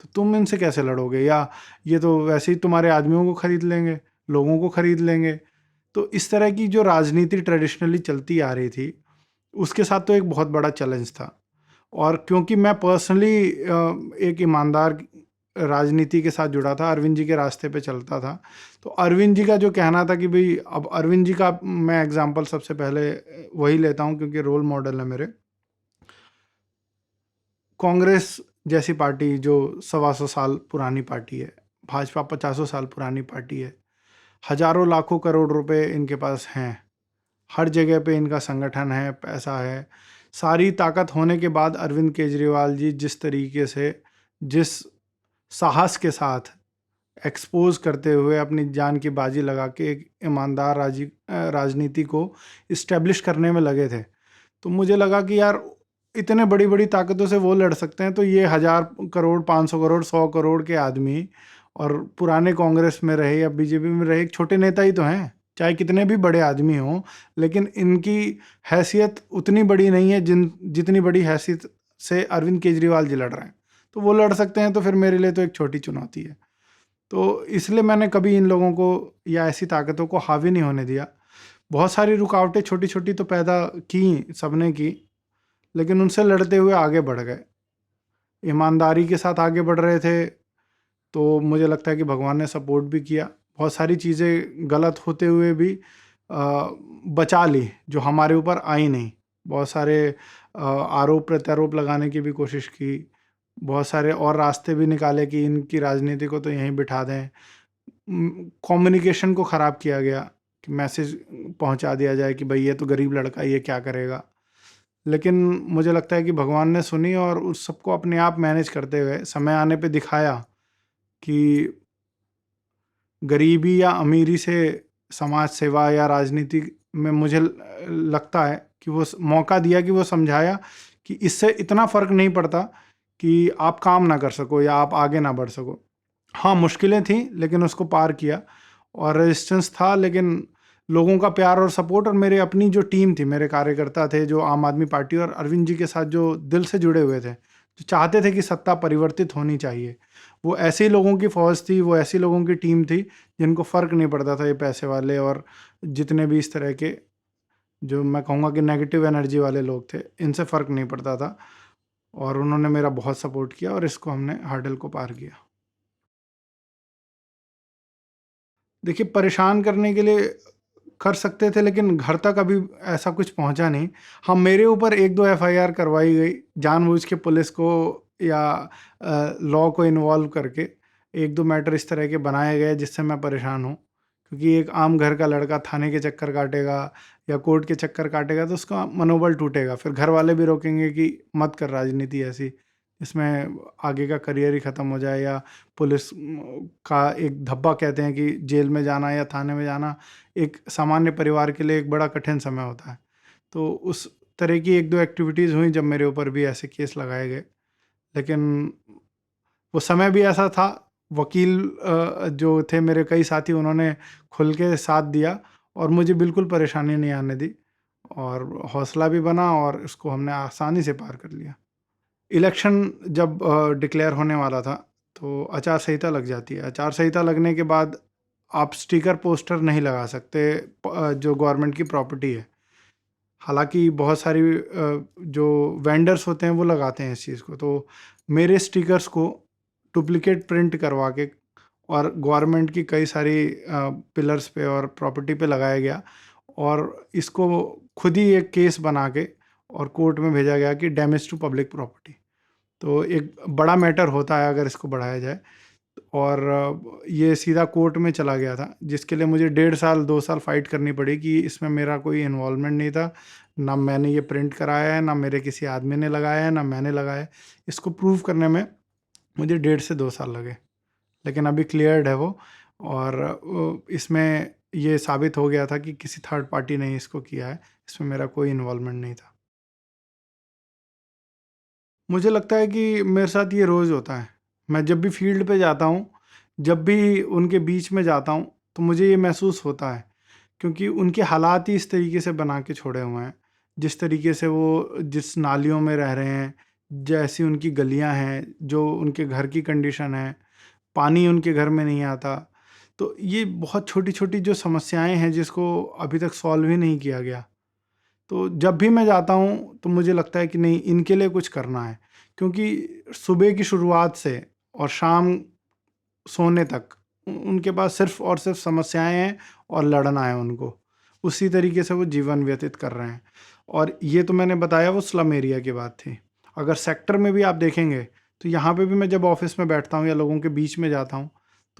तो तुम इनसे कैसे लड़ोगे? या ये तो वैसे ही तुम्हारे आदमियों को खरीद लेंगे, लोगों को खरीद लेंगे। तो इस तरह की जो राजनीति ट्रेडिशनली चलती आ रही थी, उसके साथ तो एक बहुत बड़ा चैलेंज था। और क्योंकि मैं पर्सनली एक ईमानदार राजनीति के साथ जुड़ा था, अरविंद जी के रास्ते पे चलता था, तो अरविंद जी का जो कहना था कि भाई, अब अरविंद जी का मैं एग्जांपल सबसे पहले वही लेता हूँ क्योंकि रोल मॉडल है मेरे। कांग्रेस जैसी पार्टी जो 125 साल पुरानी पार्टी है, भाजपा 50 साल पुरानी पार्टी है, हजारों लाखों करोड़ रुपए इनके पास हैं, हर जगह पे इनका संगठन है, पैसा है, सारी ताकत होने के बाद अरविंद केजरीवाल जी जिस तरीके से, जिस साहस के साथ एक्सपोज करते हुए अपनी जान की बाजी लगा के एक ईमानदार राजनीति को इस्टेब्लिश करने में लगे थे, तो मुझे लगा कि यार इतने बड़ी बड़ी ताकतों से वो लड़ सकते हैं, तो ये 1,000 करोड़, 500 करोड़, 100 करोड़ के आदमी और पुराने कांग्रेस में रहे या बीजेपी में रहे एक छोटे नेता ही तो हैं। चाहे कितने भी बड़े आदमी हों, लेकिन इनकी हैसियत उतनी बड़ी नहीं है जितनी बड़ी हैसियत से अरविंद केजरीवाल जी लड़ रहे हैं। तो वो लड़ सकते हैं, तो फिर मेरे लिए तो एक छोटी चुनौती है। तो इसलिए मैंने कभी इन लोगों को या ऐसी ताकतों को हावी नहीं होने दिया। बहुत सारी रुकावटें छोटी छोटी तो पैदा की सबने की, लेकिन उनसे लड़ते हुए आगे बढ़ गए, ईमानदारी के साथ आगे बढ़ रहे थे। तो मुझे लगता है कि भगवान ने सपोर्ट भी किया, बहुत सारी चीज़ें गलत होते हुए भी बचा ली जो हमारे ऊपर आई नहीं। बहुत सारे आरोप प्रत्यारोप लगाने की भी कोशिश की, बहुत सारे और रास्ते भी निकाले कि इनकी राजनीति को तो यहीं बिठा दें। कम्युनिकेशन को ख़राब किया गया कि मैसेज पहुंचा दिया जाए कि भाई ये तो गरीब लड़का, ये क्या करेगा। लेकिन मुझे लगता है कि भगवान ने सुनी और उस सबको अपने आप मैनेज करते हुए समय आने पे दिखाया कि गरीबी या अमीरी से समाज सेवा या राजनीति में मुझे लगता है कि वो मौका दिया, कि वो समझाया कि इससे इतना फ़र्क नहीं पड़ता कि आप काम ना कर सको या आप आगे ना बढ़ सको। हाँ, मुश्किलें थी लेकिन उसको पार किया, और रेजिस्टेंस था, लेकिन लोगों का प्यार और सपोर्ट और मेरे अपनी जो टीम थी, मेरे कार्यकर्ता थे जो आम आदमी पार्टी और अरविंद जी के साथ जो दिल से जुड़े हुए थे, जो चाहते थे कि सत्ता परिवर्तित होनी चाहिए, वो ऐसे ही लोगों की फौज थी, वो ऐसी लोगों की टीम थी जिनको फ़र्क नहीं पड़ता था ये पैसे वाले और जितने भी इस तरह के, जो मैं कहूँगा कि नेगेटिव एनर्जी वाले लोग थे, इनसे फ़र्क नहीं पड़ता था। और उन्होंने मेरा बहुत सपोर्ट किया और इसको हमने हर्डल को पार किया। देखिए, परेशान करने के लिए कर सकते थे, लेकिन घर तक अभी ऐसा कुछ पहुंचा नहीं। हाँ, मेरे ऊपर 1-2 एफआईआर करवाई गई जानबूझ के, पुलिस को या लॉ को इन्वॉल्व करके 1-2 मैटर इस तरह के बनाए गए जिससे मैं परेशान हूँ। क्योंकि एक आम घर का लड़का थाने के चक्कर काटेगा या कोर्ट के चक्कर काटेगा तो उसका मनोबल टूटेगा। फिर घर वाले भी रोकेंगे कि मत कर राजनीति ऐसी, इसमें आगे का करियर ही ख़त्म हो जाए, या पुलिस का एक धब्बा कहते हैं कि जेल में जाना या थाने में जाना एक सामान्य परिवार के लिए एक बड़ा कठिन समय होता है। तो उस तरह की 1-2 एक्टिविटीज़ हुई जब मेरे ऊपर भी ऐसे केस लगाए गए। लेकिन वो समय भी ऐसा था, वकील जो थे मेरे कई साथी, उन्होंने खुल के साथ दिया और मुझे बिल्कुल परेशानी नहीं आने दी, और हौसला भी बना और इसको हमने आसानी से पार कर लिया। इलेक्शन जब डिक्लेयर होने वाला था तो आचार संहिता लग जाती है। आचार संहिता लगने के बाद आप स्टिकर पोस्टर नहीं लगा सकते जो गवर्नमेंट की प्रॉपर्टी है। हालांकि बहुत सारी जो वेंडर्स होते हैं वो लगाते हैं इस चीज़ को। तो मेरे स्टिकर्स को डुप्लीकेट प्रिंट करवा के और गवर्नमेंट की कई सारी पिलर्स पे और प्रॉपर्टी पे लगाया गया, और इसको खुद ही एक केस बना के और कोर्ट में भेजा गया कि डैमेज टू पब्लिक प्रॉपर्टी। तो एक बड़ा मैटर होता है अगर इसको बढ़ाया जाए। और ये सीधा कोर्ट में चला गया था, जिसके लिए मुझे 1.5 साल 2 साल फाइट करनी पड़ी कि इसमें मेरा कोई इन्वॉल्वमेंट नहीं था, ना मैंने ये प्रिंट कराया है, ना मेरे किसी आदमी ने लगाया है, ना मैंने लगाया है। इसको प्रूव करने में मुझे 1.5 से 2 साल लगे, लेकिन अभी क्लियर्ड है वो। और इसमें ये साबित हो गया था कि किसी थर्ड पार्टी ने इसको किया है, इसमें मेरा कोई इन्वॉल्वमेंट नहीं था। मुझे लगता है कि मेरे साथ ये रोज़ होता है। मैं जब भी फील्ड पे जाता हूँ, जब भी उनके बीच में जाता हूँ, तो मुझे ये महसूस होता है, क्योंकि उनके हालात ही इस तरीके से बना के छोड़े हुए हैं। जिस तरीके से वो जिस नालियों में रह रहे हैं, जैसी उनकी गलियाँ हैं, जो उनके घर की कंडीशन है, पानी उनके घर में नहीं आता। तो ये बहुत छोटी-छोटी जो समस्याएँ हैं जिसको अभी तक सॉल्व ही नहीं किया गया। तो जब भी मैं जाता हूँ तो मुझे लगता है कि नहीं, इनके लिए कुछ करना है, क्योंकि सुबह की शुरुआत से और शाम सोने तक उनके पास सिर्फ और सिर्फ समस्याएं हैं और लड़ना है उनको। उसी तरीके से वो जीवन व्यतीत कर रहे हैं। और ये तो मैंने बताया वो स्लम एरिया की बात थी। अगर सेक्टर में भी आप देखेंगे तो यहाँ पे भी मैं जब ऑफिस में बैठता हूँ या लोगों के बीच में जाता हूँ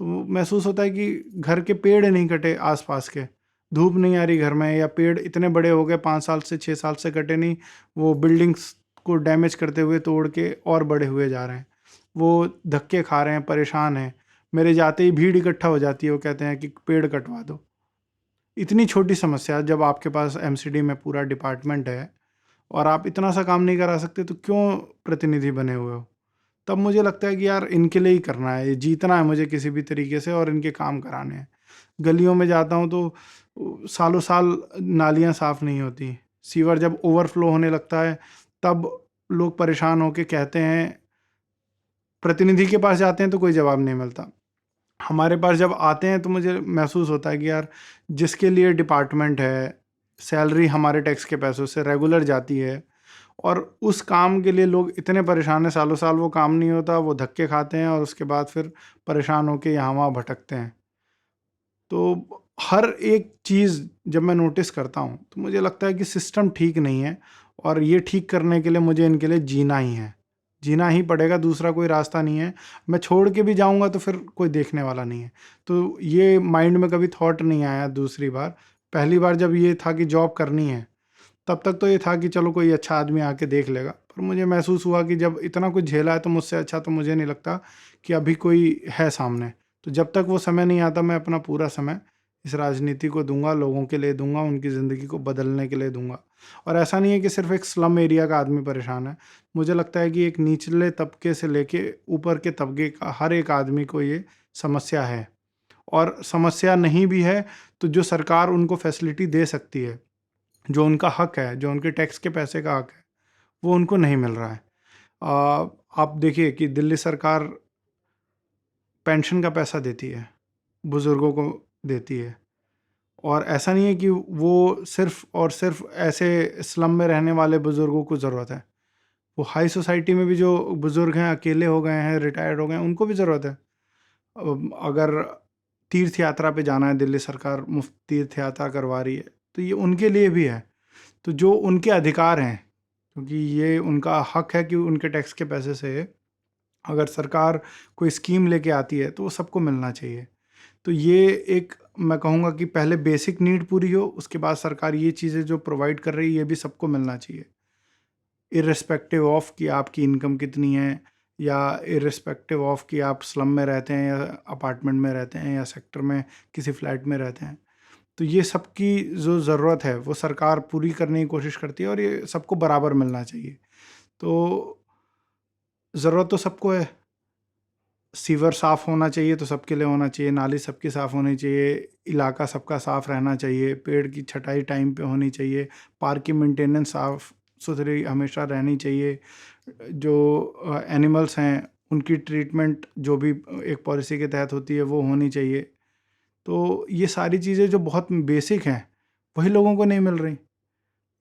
तो महसूस होता है कि घर के पेड़ नहीं कटे आसपास के, धूप नहीं आ रही घर में, या पेड़ इतने बड़े हो गए 5 साल से 6 साल से कटे नहीं, वो बिल्डिंग्स को डैमेज करते हुए तोड़ के और बड़े हुए जा रहे हैं। वो धक्के खा रहे हैं, परेशान हैं। मेरे जाते ही भीड़ इकट्ठा हो जाती है, वो कहते हैं कि पेड़ कटवा दो। इतनी छोटी समस्या जब आपके पास एमसीडी में पूरा डिपार्टमेंट है और आप इतना सा काम नहीं करा सकते, तो क्यों प्रतिनिधि बने हुए हो। तब मुझे लगता है कि यार इनके लिए ही करना है, ये जीतना है मुझे किसी भी तरीके से और इनके काम कराने हैं। गलियों में जाता हूँ तो सालों साल नालियाँ साफ़ नहीं होती। सीवर जब ओवरफ्लो होने लगता है तब लोग परेशान होके कहते हैं, प्रतिनिधि के पास जाते हैं तो कोई जवाब नहीं मिलता। हमारे पास जब आते हैं तो मुझे महसूस होता है कि यार, जिसके लिए डिपार्टमेंट है, सैलरी हमारे टैक्स के पैसों से रेगुलर जाती है, और उस काम के लिए लोग इतने परेशान हैं, सालों साल वो काम नहीं होता, वो धक्के खाते हैं और उसके बाद फिर परेशान होके यहाँ वहाँ भटकते हैं। तो हर एक चीज़ जब मैं नोटिस करता हूँ तो मुझे लगता है कि सिस्टम ठीक नहीं है, और ये ठीक करने के लिए मुझे इनके लिए जीना ही है, जीना ही पड़ेगा, दूसरा कोई रास्ता नहीं है। मैं छोड़ के भी जाऊँगा तो फिर कोई देखने वाला नहीं है। तो ये माइंड में कभी थॉट नहीं आया दूसरी बार। पहली बार जब ये था कि जॉब करनी है, तब तक तो ये था कि चलो कोई अच्छा आदमी आके देख लेगा। पर मुझे महसूस हुआ कि जब इतना कुछ झेला है तो मुझसे अच्छा तो मुझे नहीं लगता कि अभी कोई है सामने। तो जब तक वो समय नहीं आता, मैं अपना पूरा समय इस राजनीति को दूंगा, लोगों के लिए दूंगा, उनकी ज़िंदगी को बदलने के लिए दूंगा। और ऐसा नहीं है कि सिर्फ एक स्लम एरिया का आदमी परेशान है। मुझे लगता है कि एक निचले तबके से लेके ऊपर के तबके का हर एक आदमी को ये समस्या है। और समस्या नहीं भी है तो जो सरकार उनको फैसिलिटी दे सकती है, जो उनका हक है, जो उनके टैक्स के पैसे का हक है, वो उनको नहीं मिल रहा है। आप देखिए कि दिल्ली सरकार पेंशन का पैसा देती है, बुज़ुर्गों को देती है। और ऐसा नहीं है कि वो सिर्फ़ और सिर्फ़ ऐसे स्लम में रहने वाले बुज़ुर्गों को ज़रूरत है। वो हाई सोसाइटी में भी जो बुज़ुर्ग हैं, अकेले हो गए हैं, रिटायर्ड हो गए हैं, उनको भी ज़रूरत है। अगर तीर्थ यात्रा पे जाना है, दिल्ली सरकार मुफ़्त तीर्थ यात्रा करवा रही है, तो ये उनके लिए भी है। तो जो उनके अधिकार हैं, क्योंकि ये उनका हक है कि उनके टैक्स के पैसे से अगर सरकार कोई स्कीम लेके आती है तो वो सबको मिलना चाहिए। तो ये एक, मैं कहूँगा कि पहले बेसिक नीड पूरी हो, उसके बाद सरकार ये चीज़ें जो प्रोवाइड कर रही है ये भी सबको मिलना चाहिए, इर्रेस्पेक्टिव ऑफ कि आपकी इनकम कितनी है, या इर्रेस्पेक्टिव ऑफ कि आप स्लम में रहते हैं या अपार्टमेंट में रहते हैं या सेक्टर में किसी फ्लैट में रहते हैं। तो ये सबकी जो ज़रूरत है वो सरकार पूरी करने की कोशिश करती है, और ये सबको बराबर मिलना चाहिए। तो ज़रूरत तो सबको है। सीवर साफ़ होना चाहिए तो सबके लिए होना चाहिए, नाली सबकी साफ़ होनी चाहिए, इलाका सबका साफ़ रहना चाहिए, पेड़ की छटाई टाइम पे होनी चाहिए, पार्क की मेंटेनेंस साफ़ सुथरी हमेशा रहनी चाहिए, जो एनिमल्स हैं उनकी ट्रीटमेंट जो भी एक पॉलिसी के तहत होती है वो होनी चाहिए। तो ये सारी चीज़ें जो बहुत बेसिक हैं वही लोगों को नहीं मिल रही।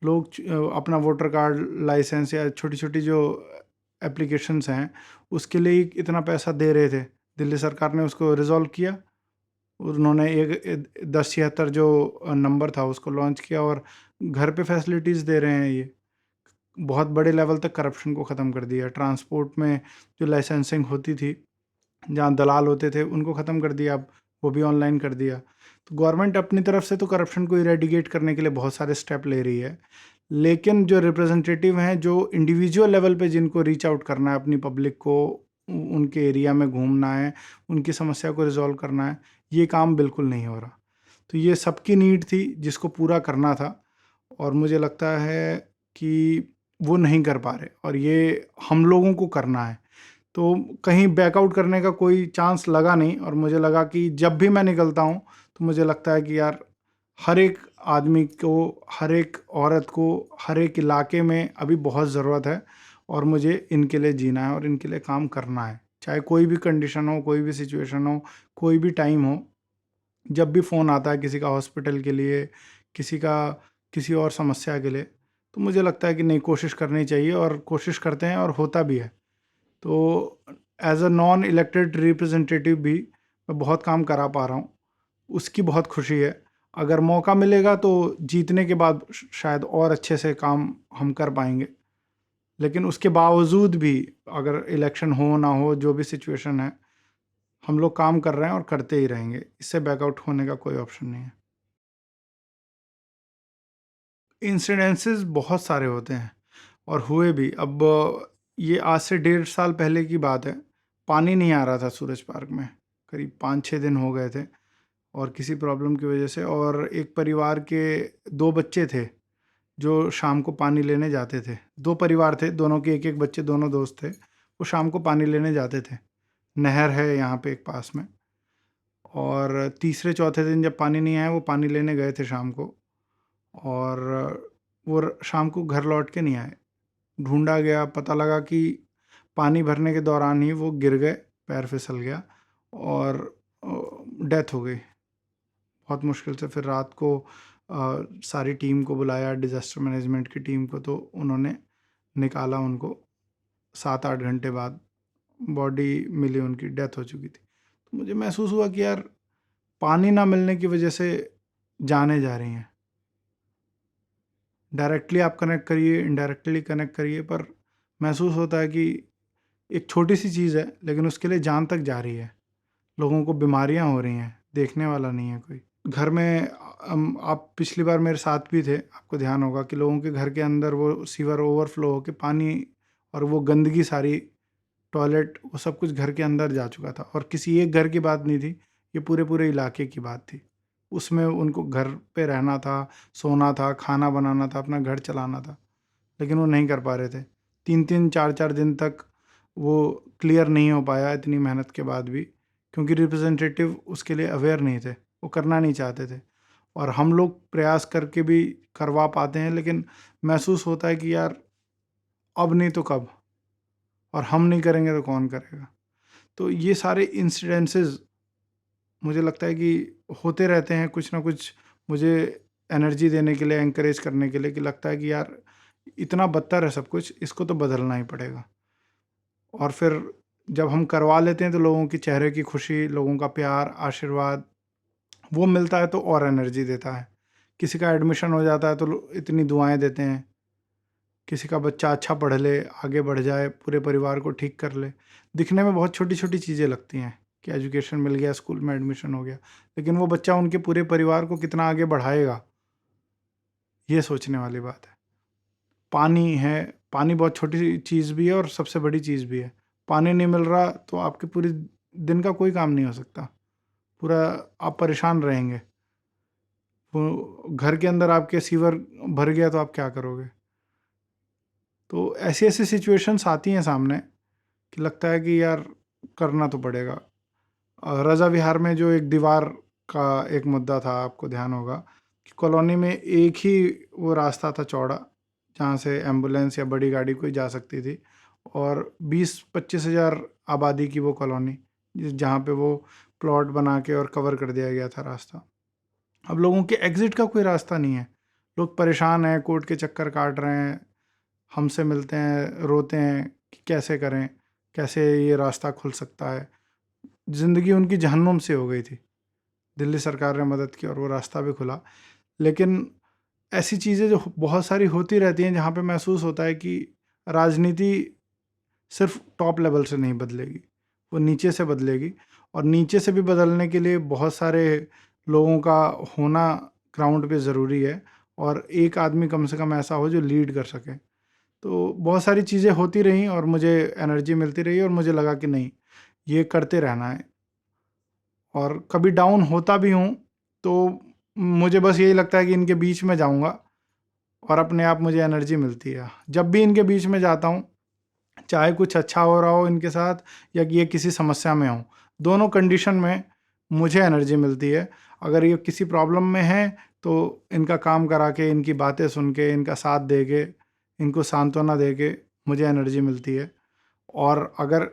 लोग अपना वोटर कार्ड, लाइसेंस या छोटी-छोटी जो एप्लीकेशंस हैं, उसके लिए ही इतना पैसा दे रहे थे। दिल्ली सरकार ने उसको रिज़ॉल्व किया। उन्होंने एक 1076 जो नंबर था उसको लॉन्च किया, और घर पे फैसिलिटीज़ दे रहे हैं ये। बहुत बड़े लेवल तक करप्शन को ख़त्म कर दिया। ट्रांसपोर्ट में जो लाइसेंसिंग होती थी, जहाँ दलाल होते थे, उनको ख़त्म कर दिया, अब वो भी ऑनलाइन कर दिया। तो गवर्नमेंट अपनी तरफ से तो करप्शन को इरेडिकेट करने के लिए बहुत सारे स्टेप ले रही है, लेकिन जो रिप्रेजेंटेटिव हैं, जो इंडिविजुअल लेवल पे जिनको रीच आउट करना है अपनी पब्लिक को, उनके एरिया में घूमना है, उनकी समस्या को रिजॉल्व करना है, ये काम बिल्कुल नहीं हो रहा। तो ये सबकी नीड थी जिसको पूरा करना था, और मुझे लगता है कि वो नहीं कर पा रहे, और ये हम लोगों को करना है। तो कहीं बैकआउट करने का कोई चांस लगा नहीं, और मुझे लगा कि जब भी मैं निकलता हूँ तो मुझे लगता है कि यार, हर एक आदमी को, हर एक औरत को, हर एक इलाके में अभी बहुत ज़रूरत है, और मुझे इनके लिए जीना है और इनके लिए काम करना है। चाहे कोई भी कंडीशन हो, कोई भी सिचुएशन हो, कोई भी टाइम हो, जब भी फ़ोन आता है किसी का हॉस्पिटल के लिए, किसी का किसी और समस्या के लिए, तो मुझे लगता है कि नहीं, कोशिश करनी चाहिए, और कोशिश करते हैं और होता भी है। तो as a non elected representative भी मैं बहुत काम करा पा रहा हूँ, उसकी बहुत खुशी है। अगर मौका मिलेगा तो जीतने के बाद शायद और अच्छे से काम हम कर पाएंगे, लेकिन उसके बावजूद भी अगर इलेक्शन हो ना हो, जो भी सिचुएशन है, हम लोग काम कर रहे हैं और करते ही रहेंगे। इससे बैकआउट होने का कोई ऑप्शन नहीं है। इंसिडेंसेस बहुत सारे होते हैं, और हुए भी। अब ये आज से 1.5 साल पहले की बात है। पानी नहीं आ रहा था सूरज पार्क में, करीब 5-6 दिन हो गए थे, और किसी प्रॉब्लम की वजह से। और एक परिवार के 2 बच्चे थे जो शाम को पानी लेने जाते थे। 2 परिवार थे, दोनों के एक एक बच्चे, दोनों दोस्त थे। वो शाम को पानी लेने जाते थे, नहर है यहाँ पे एक पास में। और तीसरे चौथे दिन जब पानी नहीं आया, वो पानी लेने गए थे शाम को, और वो शाम को घर लौट के नहीं आए। ढूंढा गया, पता लगा कि पानी भरने के दौरान ही वो गिर गए, पैर फिसल गया और डेथ हो गई। बहुत मुश्किल से फिर रात को सारी टीम को बुलाया, डिज़ास्टर मैनेजमेंट की टीम को, तो उन्होंने निकाला उनको। 7-8 घंटे बाद बॉडी मिली, उनकी डेथ हो चुकी थी। तो मुझे महसूस हुआ कि यार, पानी ना मिलने की वजह से जानें जा रही हैं। डायरेक्टली आप कनेक्ट करिए, इनडायरेक्टली कनेक्ट करिए, पर महसूस होता है कि एक छोटी सी चीज़ है, लेकिन उसके लिए जान तक जा रही है। लोगों को बीमारियां हो रही हैं, देखने वाला नहीं है कोई। घर में आप पिछली बार मेरे साथ भी थे, आपको ध्यान होगा कि लोगों के घर के अंदर वो सीवर ओवरफ्लो होकर पानी और वो गंदगी सारी, टॉयलेट, वो सब कुछ घर के अंदर जा चुका था। और किसी एक घर की बात नहीं थी, ये पूरे पूरे इलाके की बात थी। उसमें उनको घर पे रहना था, सोना था, खाना बनाना था, अपना घर चलाना था, लेकिन वो नहीं कर पा रहे थे। 3-3 4-4 दिन तक वो क्लियर नहीं हो पाया, इतनी मेहनत के बाद भी, क्योंकि रिप्रेजेंटेटिव उसके लिए अवेयर नहीं थे, वो करना नहीं चाहते थे। और हम लोग प्रयास करके भी करवा पाते हैं, लेकिन महसूस होता है कि यार, अब नहीं तो कब, और हम नहीं करेंगे तो कौन करेगा। तो ये सारे इंसिडेंसेस मुझे लगता है कि होते रहते हैं, कुछ ना कुछ मुझे एनर्जी देने के लिए, एंकरेज करने के लिए, कि लगता है कि यार, इतना बदतर है सब कुछ, इसको तो बदलना ही पड़ेगा। और फिर जब हम करवा लेते हैं तो लोगों की चेहरे की खुशी, लोगों का प्यार, आशीर्वाद, वो मिलता है तो और एनर्जी देता है। किसी का एडमिशन हो जाता है तो इतनी दुआएं देते हैं। किसी का बच्चा अच्छा पढ़ ले, आगे बढ़ जाए, पूरे परिवार को ठीक कर ले। दिखने में बहुत छोटी छोटी चीज़ें लगती हैं कि एजुकेशन मिल गया, स्कूल में एडमिशन हो गया, लेकिन वो बच्चा उनके पूरे परिवार को कितना आगे बढ़ाएगा, ये सोचने वाली बात है। पानी है, पानी बहुत छोटी चीज़ भी है और सबसे बड़ी चीज़ भी है। पानी नहीं मिल रहा तो आपके पूरे दिन का कोई काम नहीं हो सकता, पूरा आप परेशान रहेंगे। वो घर के अंदर आपके सीवर भर गया तो आप क्या करोगे। तो ऐसी ऐसी सिचुएशंस आती हैं सामने कि लगता है कि यार, करना तो पड़ेगा। रज़ा विहार में जो एक दीवार का एक मुद्दा था, आपको ध्यान होगा कि कॉलोनी में एक ही वो रास्ता था चौड़ा, जहाँ से एम्बुलेंस या बड़ी गाड़ी कोई जा सकती थी, और 20-25 हज़ार आबादी की वो कॉलोनी, जहाँ पे वो प्लॉट बना के और कवर कर दिया गया था रास्ता। अब लोगों के एग्ज़िट का कोई रास्ता नहीं है। लोग परेशान हैं, कोर्ट के चक्कर काट रहे हैं, हमसे मिलते हैं, रोते हैं कि कैसे करें, कैसे ये रास्ता खुल सकता है। ज़िंदगी उनकी जहन्नुम से हो गई थी। दिल्ली सरकार ने मदद की और वो रास्ता भी खुला। लेकिन ऐसी चीज़ें जो बहुत सारी होती रहती हैं, जहाँ पे महसूस होता है कि राजनीति सिर्फ टॉप लेवल से नहीं बदलेगी, वो नीचे से बदलेगी। और नीचे से भी बदलने के लिए बहुत सारे लोगों का होना ग्राउंड पे ज़रूरी है, और एक आदमी कम से कम ऐसा हो जो लीड कर सके। तो बहुत सारी चीज़ें होती रहीं और मुझे एनर्जी मिलती रही, और मुझे लगा कि नहीं, ये करते रहना है। और कभी डाउन होता भी हूँ तो मुझे बस यही लगता है कि इनके बीच में जाऊँगा, और अपने आप मुझे एनर्जी मिलती है। जब भी इनके बीच में जाता हूँ, चाहे कुछ अच्छा हो रहा हो इनके साथ या कि ये किसी समस्या में हो, दोनों कंडीशन में मुझे एनर्जी मिलती है। अगर ये किसी प्रॉब्लम में है तो इनका काम करा के, इनकी बातें सुन के, इनका साथ दे के, इनको सांत्वना दे के मुझे एनर्जी मिलती है। और अगर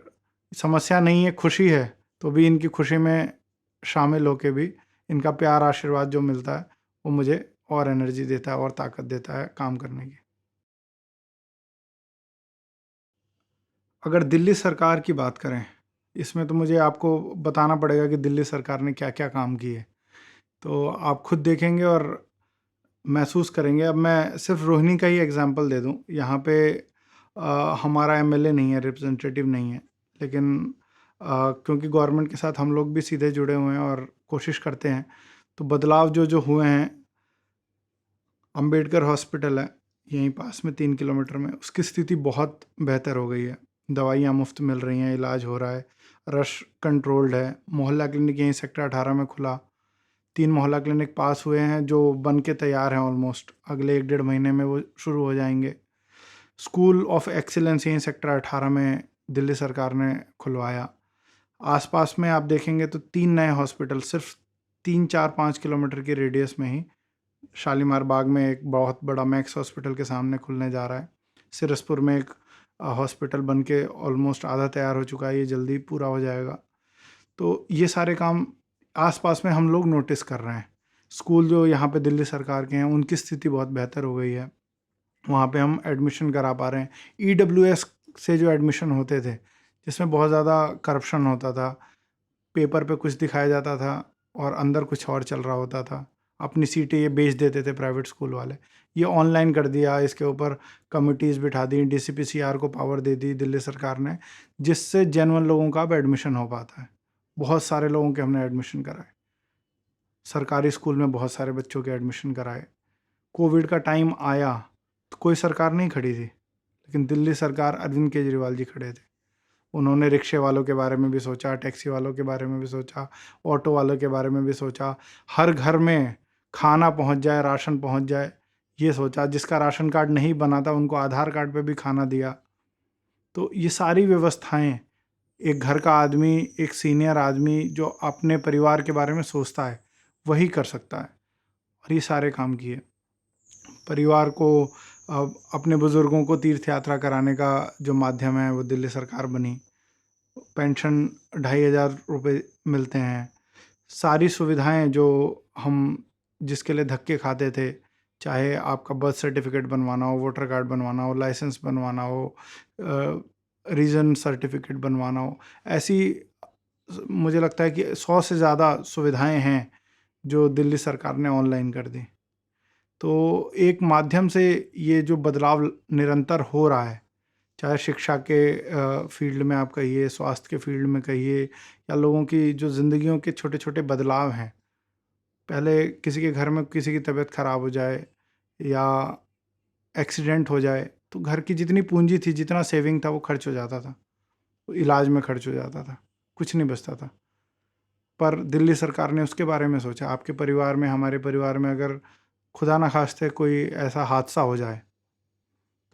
समस्या नहीं है, खुशी है, तो भी इनकी खुशी में शामिल होके भी इनका प्यार, आशीर्वाद जो मिलता है, वो मुझे और एनर्जी देता है और ताकत देता है काम करने की। अगर दिल्ली सरकार की बात करें, इसमें तो मुझे आपको बताना पड़ेगा कि दिल्ली सरकार ने क्या-क्या काम किए। तो आप खुद देखेंगे और महसूस करेंगे। अब मैं सिर्फ रोहिणी का ही एग्ज़ाम्पल दे दूँ। यहाँ पे हमारा एमएलए नहीं है, रिप्रेजेंटेटिव नहीं है, लेकिन क्योंकि गवर्नमेंट के साथ हम लोग भी सीधे जुड़े हुए हैं और कोशिश करते हैं, तो बदलाव जो हुए हैं, अंबेडकर हॉस्पिटल है यहीं पास में 3 किलोमीटर में, उसकी स्थिति बहुत बेहतर हो गई है। दवाइयाँ मुफ्त मिल रही हैं, इलाज हो रहा है, रश कंट्रोल्ड है। मोहल्ला क्लिनिक यहीं सेक्टर 18 में खुला। 3 मोहल्ला क्लिनिक पास हुए हैं जो बन के तैयार हैं ऑलमोस्ट, अगले 1-1.5 महीने में वो शुरू हो जाएंगे। स्कूल ऑफ एक्सीलेंस यहीं सेक्टर 18 में दिल्ली सरकार ने खुलवाया। आसपास में आप देखेंगे तो 3 नए हॉस्पिटल सिर्फ 3, 4, 5 किलोमीटर के रेडियस में ही, शालीमार बाग में एक बहुत बड़ा मैक्स हॉस्पिटल के सामने खुलने जा रहा है। सिरसपुर में एक हॉस्पिटल बन के ऑलमोस्ट आधा तैयार हो चुका है, ये जल्दी पूरा हो जाएगा। तो ये सारे काम आसपास में हम लोग नोटिस कर रहे हैं। स्कूल जो यहाँ पे दिल्ली सरकार के हैं उनकी स्थिति बहुत बेहतर हो गई है, वहाँ पे हम एडमिशन करा पा रहे हैं। EWS से जो एडमिशन होते थे, जिसमें बहुत ज़्यादा करप्शन होता था, पेपर पे कुछ दिखाया जाता था और अंदर कुछ और चल रहा होता था, अपनी सीटें ये बेच देते थे प्राइवेट स्कूल वाले, ये ऑनलाइन कर दिया। इसके ऊपर कमिटीज़ बिठा दी, DCPCR को पावर दे दी दिल्ली सरकार ने, जिससे जेन्युइन लोगों का अब एडमिशन हो पाता है। बहुत सारे लोगों के हमने एडमिशन कराए, सरकारी स्कूल में बहुत सारे बच्चों के एडमिशन कराए। कोविड का टाइम आया तो कोई सरकार नहीं खड़ी थी, लेकिन दिल्ली सरकार, अरविंद केजरीवाल जी खड़े थे। उन्होंने रिक्शे वालों के बारे में भी सोचा, टैक्सी वालों के बारे में भी सोचा, ऑटो वालों के बारे में भी सोचा, हर घर में खाना पहुंच जाए, राशन पहुंच जाए, ये सोचा। जिसका राशन कार्ड नहीं बना था उनको आधार कार्ड पे भी खाना दिया। तो ये सारी व्यवस्थाएं एक घर का आदमी, एक सीनियर आदमी जो अपने परिवार के बारे में सोचता है, वही कर सकता है। और ये सारे काम किए। परिवार को, अपने बुज़ुर्गों को तीर्थ यात्रा कराने का जो माध्यम है वो दिल्ली सरकार बनी। पेंशन 2,500 रुपये मिलते हैं। सारी सुविधाएं जो हम जिसके लिए धक्के खाते थे, चाहे आपका बर्थ सर्टिफिकेट बनवाना हो, वोटर कार्ड बनवाना हो, लाइसेंस बनवाना हो, रीजन सर्टिफिकेट बनवाना हो, ऐसी मुझे लगता है कि 100 से ज़्यादा सुविधाएं हैं जो दिल्ली सरकार ने ऑनलाइन कर दी। तो एक माध्यम से ये जो बदलाव निरंतर हो रहा है, चाहे शिक्षा के फील्ड में आप कहिए, स्वास्थ्य के फील्ड में कहिए, या लोगों की जो ज़िंदगियों के छोटे छोटे बदलाव हैं। पहले किसी के घर में किसी की तबीयत ख़राब हो जाए या एक्सीडेंट हो जाए तो घर की जितनी पूंजी थी, जितना सेविंग था, वो खर्च हो जाता था, वो इलाज में खर्च हो जाता था, कुछ नहीं बचता था। पर दिल्ली सरकार ने उसके बारे में सोचा। आपके परिवार में, हमारे परिवार में अगर खुदा ना खास्ते कोई ऐसा हादसा हो जाए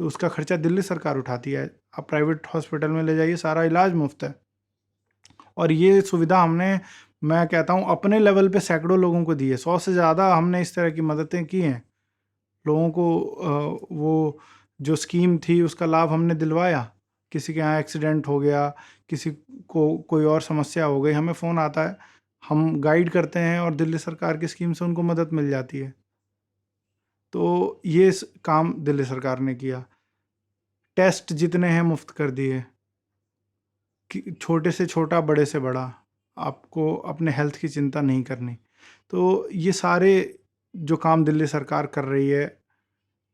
तो उसका खर्चा दिल्ली सरकार उठाती है। आप प्राइवेट हॉस्पिटल में ले जाइए, सारा इलाज मुफ्त है। और ये सुविधा हमने, मैं कहता हूँ, अपने लेवल पे सैकड़ों लोगों को दी है। 100 से ज़्यादा हमने इस तरह की मददें की हैं लोगों को। वो जो स्कीम थी उसका लाभ हमने दिलवाया। किसी के यहाँ एक्सीडेंट हो गया, किसी को कोई और समस्या हो गई, हमें फ़ोन आता है, हम गाइड करते हैं और दिल्ली सरकार की स्कीम से उनको मदद मिल जाती है। तो ये काम दिल्ली सरकार ने किया। टेस्ट जितने हैं मुफ्त कर दिए, कि छोटे से छोटा, बड़े से बड़ा, आपको अपने हेल्थ की चिंता नहीं करनी। तो ये सारे जो काम दिल्ली सरकार कर रही है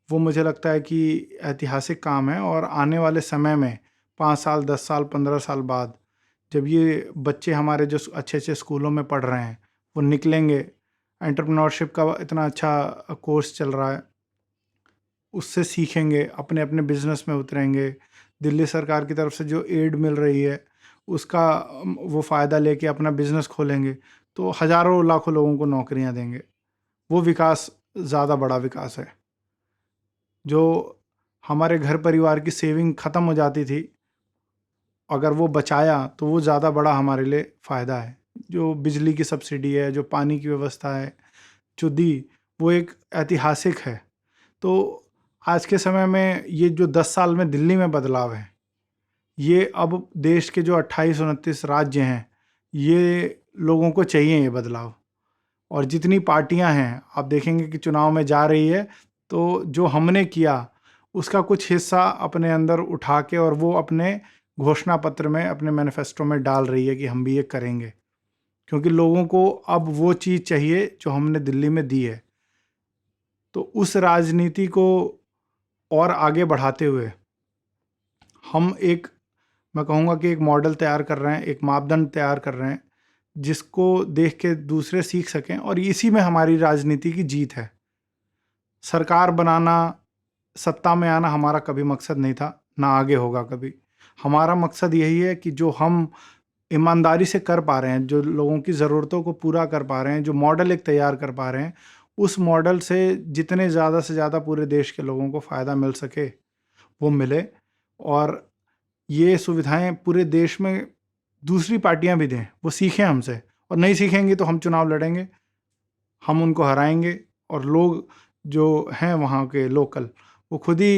वो मुझे लगता है कि ऐतिहासिक काम है। और आने वाले समय में 5 साल, 10 साल, 15 साल बाद, जब ये बच्चे हमारे जो अच्छे अच्छे स्कूलों में पढ़ रहे हैं वो निकलेंगे, एंटरप्रेन्योरशिप का इतना अच्छा कोर्स चल रहा है, उससे सीखेंगे, अपने अपने बिजनेस में उतरेंगे, दिल्ली सरकार की तरफ से जो एड मिल रही है उसका वो फ़ायदा लेके अपना बिजनेस खोलेंगे, तो हज़ारों लाखों लोगों को नौकरियां देंगे। वो विकास ज़्यादा बड़ा विकास है। जो हमारे घर परिवार की सेविंग ख़त्म हो जाती थी, अगर वो बचाया तो वो ज़्यादा बड़ा हमारे लिए फ़ायदा है। जो बिजली की सब्सिडी है, जो पानी की व्यवस्था है जो दी, वो एक ऐतिहासिक है। तो आज के समय में ये जो 10 साल में दिल्ली में बदलाव है, ये अब देश के जो 28-29 राज्य हैं, ये लोगों को चाहिए ये बदलाव। और जितनी पार्टियां हैं, आप देखेंगे कि चुनाव में जा रही है, तो जो हमने किया उसका कुछ हिस्सा अपने अंदर उठा के और वो अपने घोषणा पत्र में, अपने मैनिफेस्टो में डाल रही है कि हम भी ये करेंगे। क्योंकि लोगों को अब वो चीज़ चाहिए जो हमने दिल्ली में दी है। तो उस राजनीति को और आगे बढ़ाते हुए हम एक, मैं कहूँगा कि एक मॉडल तैयार कर रहे हैं, एक मापदंड तैयार कर रहे हैं जिसको देख के दूसरे सीख सकें। और इसी में हमारी राजनीति की जीत है। सरकार बनाना, सत्ता में आना हमारा कभी मकसद नहीं था, ना आगे होगा कभी। हमारा मकसद यही है कि जो हम ईमानदारी से कर पा रहे हैं, जो लोगों की ज़रूरतों को पूरा कर पा रहे हैं, जो मॉडल एक तैयार कर पा रहे हैं, उस मॉडल से जितने ज़्यादा से ज़्यादा पूरे देश के लोगों को फ़ायदा मिल सके वो मिले। और ये सुविधाएं पूरे देश में दूसरी पार्टियां भी दें, वो सीखें हमसे, और नहीं सीखेंगे तो हम चुनाव लड़ेंगे, हम उनको हराएंगे, और लोग जो हैं वहाँ के लोकल, वो खुद ही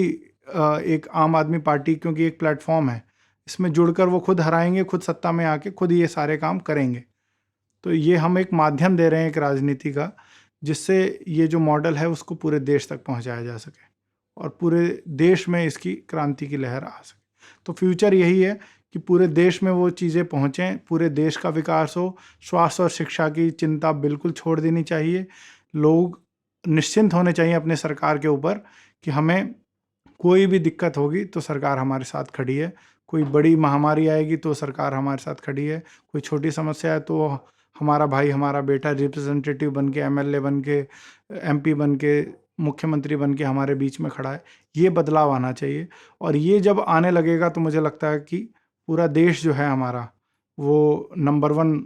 एक आम आदमी पार्टी, क्योंकि एक प्लेटफॉर्म है, इसमें जुड़कर वो खुद हराएंगे, खुद सत्ता में आके खुद ये सारे काम करेंगे। तो ये हम एक माध्यम दे रहे हैं एक राजनीति का, जिससे ये जो मॉडल है उसको पूरे देश तक पहुंचाया जा सके और पूरे देश में इसकी क्रांति की लहर आ सके। तो फ्यूचर यही है कि पूरे देश में वो चीज़ें पहुँचें, पूरे देश का विकास हो। स्वास्थ्य और शिक्षा की चिंता बिल्कुल छोड़ देनी चाहिए। लोग निश्चिंत होने चाहिए अपने सरकार के ऊपर कि हमें कोई भी दिक्कत होगी तो सरकार हमारे साथ खड़ी है, कोई बड़ी महामारी आएगी तो सरकार हमारे साथ खड़ी है, कोई छोटी समस्या है तो हमारा भाई, हमारा बेटा रिप्रेजेंटेटिव बन के, एमएलए बन के, एमपी बन के, मुख्यमंत्री बन के हमारे बीच में खड़ा है। ये बदलाव आना चाहिए, और ये जब आने लगेगा तो मुझे लगता है कि पूरा देश जो है हमारा, वो नंबर वन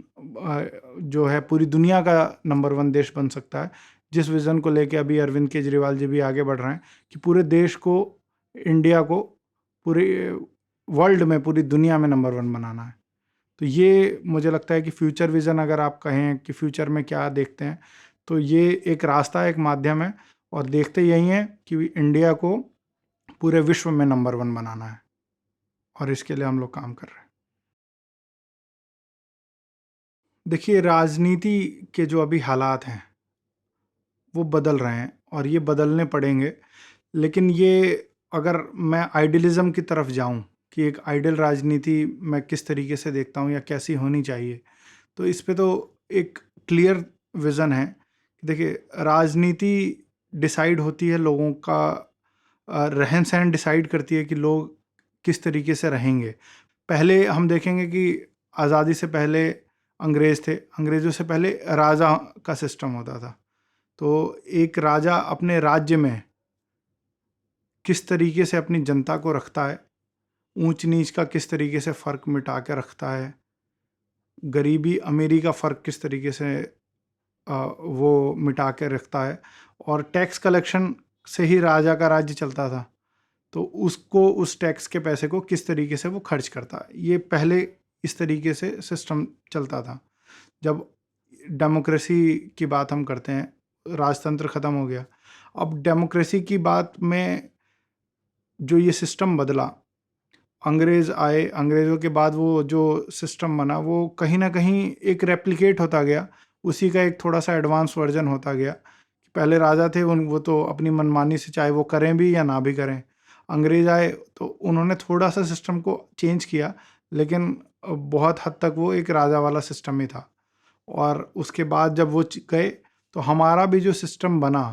जो है, पूरी दुनिया का नंबर वन देश बन सकता है। जिस विज़न को लेके अभी अरविंद केजरीवाल जी भी आगे बढ़ रहे हैं कि पूरे देश को, इंडिया को पूरे वर्ल्ड में, पूरी दुनिया में नंबर वन बनाना है। तो ये मुझे लगता है कि फ्यूचर विज़न, अगर आप कहें कि फ्यूचर में क्या देखते हैं, तो ये एक रास्ता, एक माध्यम है, और देखते यही हैं कि इंडिया को पूरे विश्व में नंबर वन बनाना है, और इसके लिए हम लोग काम कर रहे हैं। देखिए, राजनीति के जो अभी हालात हैं वो बदल रहे हैं, और ये बदलने पड़ेंगे। लेकिन ये, अगर मैं आइडियलिज्म की तरफ जाऊं कि एक आइडियल राजनीति मैं किस तरीके से देखता हूं या कैसी होनी चाहिए, तो इस पे तो एक क्लियर विज़न है। देखिए, राजनीति डिसाइड होती है लोगों का, रहन सहन डिसाइड करती है कि लोग किस तरीके से रहेंगे। पहले हम देखेंगे कि आज़ादी से पहले अंग्रेज़ थे, अंग्रेज़ों से पहले राजा का सिस्टम होता था। तो एक राजा अपने राज्य में किस तरीके से अपनी जनता को रखता है, ऊंच नीच का किस तरीके से फ़र्क मिटा के रखता है, गरीबी अमीरी का फ़र्क किस तरीके से वो मिटा के रखता है, और टैक्स कलेक्शन से ही राजा का राज्य चलता था। तो उसको, उस टैक्स के पैसे को किस तरीके से वो खर्च करता है, ये पहले इस तरीके से सिस्टम चलता था। जब डेमोक्रेसी की बात हम करते हैं, राजतंत्र ख़त्म हो गया, अब डेमोक्रेसी की बात में जो ये सिस्टम बदला, अंग्रेज़ आए, अंग्रेज़ों के बाद वो जो सिस्टम बना वो कहीं ना कहीं एक रेप्लिकेट होता गया, उसी का एक थोड़ा सा एडवांस वर्जन होता गया। पहले राजा थे, वो तो अपनी मनमानी से चाहे वो करें भी या ना भी करें। अंग्रेज़ आए तो उन्होंने थोड़ा सा सिस्टम को चेंज किया, लेकिन बहुत हद तक वो एक राजा वाला सिस्टम ही था। और उसके बाद जब वो गए तो हमारा भी जो सिस्टम बना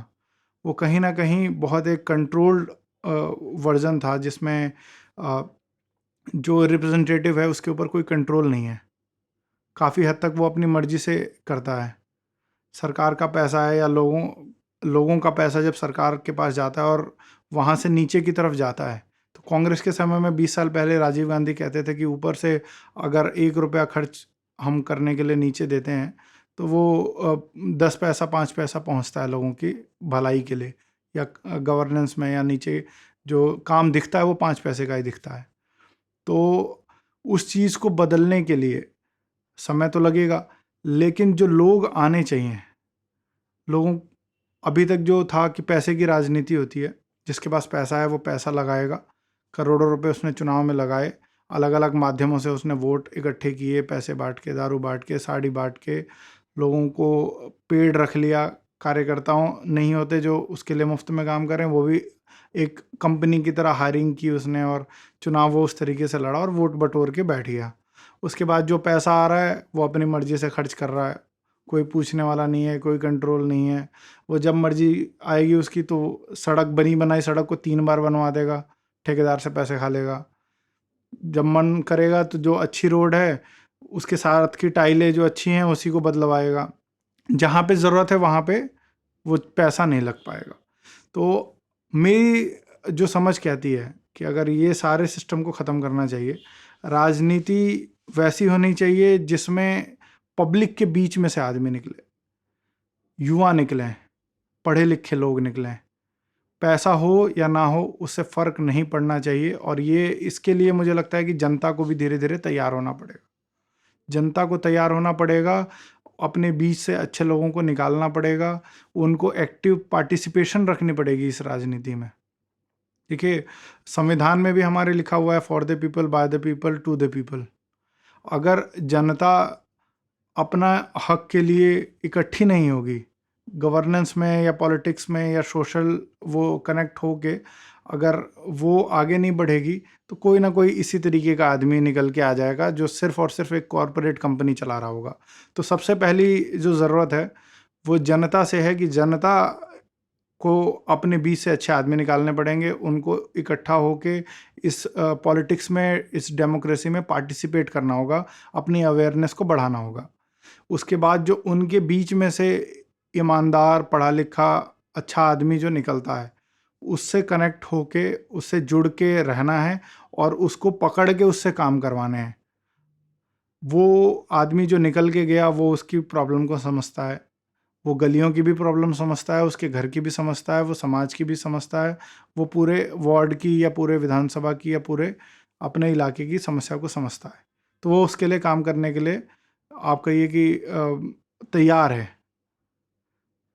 वो कहीं ना कहीं बहुत एक कंट्रोल्ड वर्जन था, जिसमें जो रिप्रेजेंटेटिव है उसके ऊपर कोई कंट्रोल नहीं है। काफ़ी हद तक वो अपनी मर्जी से करता है। सरकार का पैसा है, या लोगों लोगों का पैसा जब सरकार के पास जाता है और वहाँ से नीचे की तरफ जाता है, तो कांग्रेस के समय में 20 साल पहले राजीव गांधी कहते थे कि ऊपर से अगर 1 रुपया खर्च हम करने के लिए नीचे देते हैं तो वो 10 पैसा 5 पैसा पहुँचता है लोगों की भलाई के लिए, या गवर्नेंस में, या नीचे जो काम दिखता है वो 5 पैसे का ही दिखता है। तो उस चीज़ को बदलने के लिए समय तो लगेगा, लेकिन जो लोग आने चाहिए, लोगों, अभी तक जो था कि पैसे की राजनीति होती है, जिसके पास पैसा है वो पैसा लगाएगा, करोड़ों रुपए उसने चुनाव में लगाए, अलग अलग माध्यमों से उसने वोट इकट्ठे किए, पैसे बांट के, दारू बांट के, साड़ी बांट के, लोगों को पेड़ रख लिया, कार्यकर्ताओं नहीं होते जो उसके लिए मुफ्त में काम करें, वो भी एक कंपनी की तरह हायरिंग की उसने, और चुनाव वो उस तरीके से लड़ा और वोट बटोर के बैठ गया। उसके बाद जो पैसा आ रहा है वो अपनी मर्जी से खर्च कर रहा है, कोई पूछने वाला नहीं है, कोई कंट्रोल नहीं है। वो जब मर्जी आएगी उसकी, तो सड़क बनी बनाई सड़क को 3 बार बनवा देगा, ठेकेदार से पैसे खा लेगा। जब मन करेगा तो जो अच्छी रोड है उसके साथ की टाइलें जो अच्छी हैं उसी को बदलवाएगा, जहाँ पे ज़रूरत है वहाँ पे वो पैसा नहीं लग पाएगा। तो मेरी जो समझ कहती है कि अगर ये सारे सिस्टम को ख़त्म करना चाहिए, राजनीति वैसी होनी चाहिए जिसमें पब्लिक के बीच में से आदमी निकले, युवा निकलें, पढ़े लिखे लोग निकलें, पैसा हो या ना हो उससे फ़र्क नहीं पड़ना चाहिए। और ये, इसके लिए मुझे लगता है कि जनता को भी धीरे धीरे तैयार होना पड़ेगा। जनता को तैयार होना पड़ेगा, अपने बीच से अच्छे लोगों को निकालना पड़ेगा, उनको एक्टिव पार्टिसिपेशन रखनी पड़ेगी इस राजनीति में। देखिए, संविधान में भी हमारे लिखा हुआ है for the people, by the people, to the people. अगर जनता अपना हक के लिए इकट्ठी नहीं होगी, गवर्नेंस में या पॉलिटिक्स में या सोशल वो कनेक्ट होके अगर वो आगे नहीं बढ़ेगी, तो कोई ना कोई इसी तरीके का आदमी निकल के आ जाएगा जो सिर्फ और सिर्फ एक कॉरपोरेट कंपनी चला रहा होगा। तो सबसे पहली जो ज़रूरत है वो जनता से है कि जनता को अपने बीच से अच्छे आदमी निकालने पड़ेंगे, उनको इकट्ठा होके इस पॉलिटिक्स में, इस डेमोक्रेसी में पार्टिसिपेट करना होगा, अपनी अवेयरनेस को बढ़ाना होगा। उसके बाद जो उनके बीच में से ईमानदार, पढ़ा लिखा, अच्छा आदमी जो निकलता है, उससे कनेक्ट होके, उससे जुड़ के रहना है और उसको पकड़ के उससे काम करवाने हैं। वो आदमी जो निकल के गया वो उसकी प्रॉब्लम को समझता है, वो गलियों की भी प्रॉब्लम समझता है, उसके घर की भी समझता है, वो समाज की भी समझता है, वो पूरे वार्ड की या पूरे विधानसभा की या पूरे अपने इलाके की समस्या को समझता है। तो वो उसके लिए काम करने के लिए आप कहिए कि तैयार है।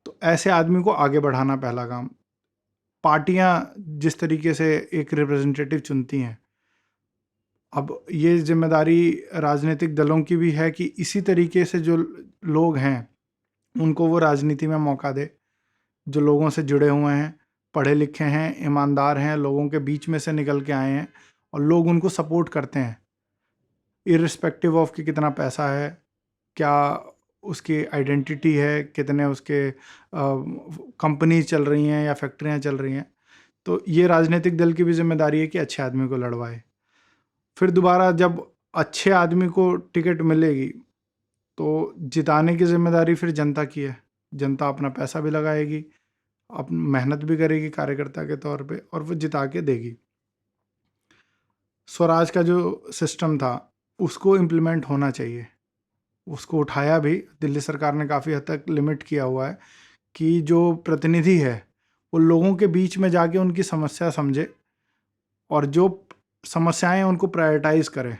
तो ऐसे आदमी को आगे बढ़ाना पहला काम। पार्टियां जिस तरीके से एक रिप्रेजेंटेटिव चुनती हैं, अब ये जिम्मेदारी राजनीतिक दलों की भी है कि इसी तरीके से जो लोग हैं उनको वो राजनीति में मौका दे, जो लोगों से जुड़े हुए हैं, पढ़े लिखे हैं, ईमानदार हैं, लोगों के बीच में से निकल के आए हैं और लोग उनको सपोर्ट करते हैं इर्रिस्पेक्टिव ऑफ कि कितना पैसा है, क्या उसकी आइडेंटिटी है, कितने उसके कंपनीज चल रही हैं या फैक्ट्रियां चल रही हैं। तो ये राजनीतिक दल की भी जिम्मेदारी है कि अच्छे आदमी को लड़वाए। फिर दोबारा जब अच्छे आदमी को टिकट मिलेगी तो जिताने की जिम्मेदारी फिर जनता की है। जनता अपना पैसा भी लगाएगी, अपनी मेहनत भी करेगी कार्यकर्ता के तौर पे और वो जिता के देगी। स्वराज का जो सिस्टम था उसको इम्प्लीमेंट होना चाहिए, उसको उठाया भी। दिल्ली सरकार ने काफ़ी हद तक लिमिट किया हुआ है कि जो प्रतिनिधि है वो लोगों के बीच में जाके उनकी समस्या समझे और जो समस्याएं हैं उनको प्रायोरिटाइज करे।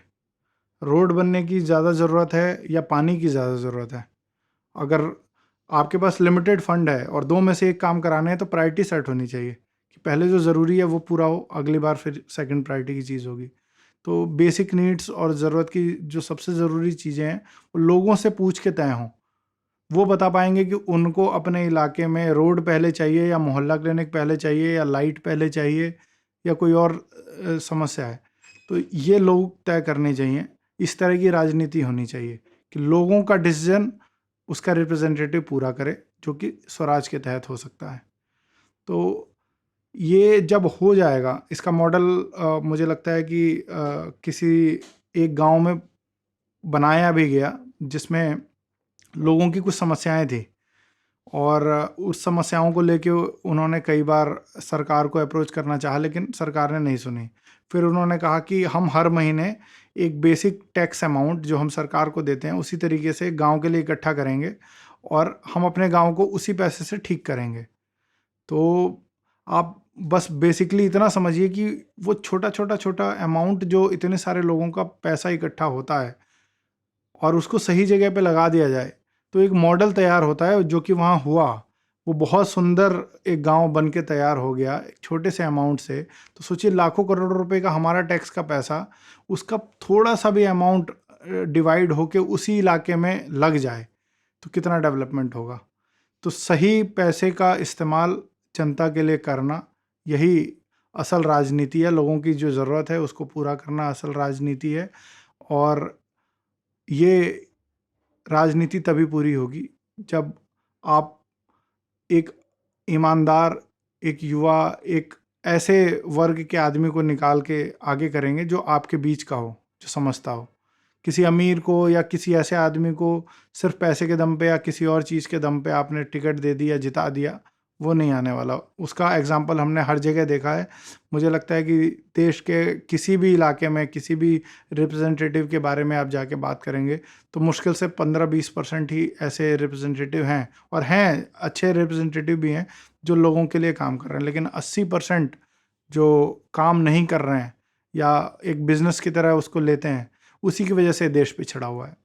रोड बनने की ज़्यादा ज़रूरत है या पानी की ज़्यादा ज़रूरत है, अगर आपके पास लिमिटेड फंड है और दो में से एक काम कराने हैं तो प्रायोरिटी सेट होनी चाहिए कि पहले जो ज़रूरी है वो पूरा हो, अगली बार फिर सेकंड प्रायोरिटी की चीज़ होगी। तो बेसिक नीड्स और ज़रूरत की जो सबसे ज़रूरी चीज़ें हैं वो लोगों से पूछ के तय हों। वो बता पाएंगे कि उनको अपने इलाके में रोड पहले चाहिए या मोहल्ला क्लिनिक पहले चाहिए या लाइट पहले चाहिए या कोई और समस्या है। तो ये लोग तय करने चाहिए। इस तरह की राजनीति होनी चाहिए कि लोगों का डिसीजन उसका रिप्रेजेंटेटिव पूरा करे, जो कि स्वराज के तहत हो सकता है। तो ये जब हो जाएगा, इसका मॉडल मुझे लगता है कि किसी एक गांव में बनाया भी गया जिसमें लोगों की कुछ समस्याएं थी और उस समस्याओं को लेके उन्होंने कई बार सरकार को अप्रोच करना चाहा लेकिन सरकार ने नहीं सुनी। फिर उन्होंने कहा कि हम हर महीने एक बेसिक टैक्स अमाउंट जो हम सरकार को देते हैं उसी तरीके से गांव के लिए इकट्ठा करेंगे और हम अपने गांव को उसी पैसे से ठीक करेंगे। तो आप बस बेसिकली इतना समझिए कि वो छोटा छोटा छोटा अमाउंट जो इतने सारे लोगों का पैसा इकट्ठा होता है और उसको सही जगह पे लगा दिया जाए तो एक मॉडल तैयार होता है जो कि वहाँ हुआ। वो बहुत सुंदर एक गांव बन के तैयार हो गया एक छोटे से अमाउंट से। तो सोचिए लाखों करोड़ रुपए का हमारा टैक्स का पैसा, उसका थोड़ा सा भी अमाउंट डिवाइड होके उसी इलाके में लग जाए तो कितना डेवलपमेंट होगा। तो सही पैसे का इस्तेमाल जनता के लिए करना, यही असल राजनीति है। लोगों की जो ज़रूरत है उसको पूरा करना असल राजनीति है। और ये राजनीति तभी पूरी होगी जब आप एक ईमानदार, एक युवा, एक ऐसे वर्ग के आदमी को निकाल के आगे करेंगे जो आपके बीच का हो, जो समझता हो। किसी अमीर को या किसी ऐसे आदमी को सिर्फ पैसे के दम पे या किसी और चीज़ के दम पे आपने टिकट दे दिया, जिता दिया, वो नहीं आने वाला। उसका एग्जाम्पल हमने हर जगह देखा है। मुझे लगता है कि देश के किसी भी इलाके में किसी भी रिप्रेजेंटेटिव के बारे में आप जाके बात करेंगे तो मुश्किल से 15-20% ही ऐसे रिप्रेजेंटेटिव हैं, और हैं अच्छे रिप्रेजेंटेटिव भी हैं जो लोगों के लिए काम कर रहे हैं, लेकिन 80% जो काम नहीं कर रहे हैं या एक बिजनेस की तरह उसको लेते हैं, उसी की वजह से देश पिछड़ा हुआ है।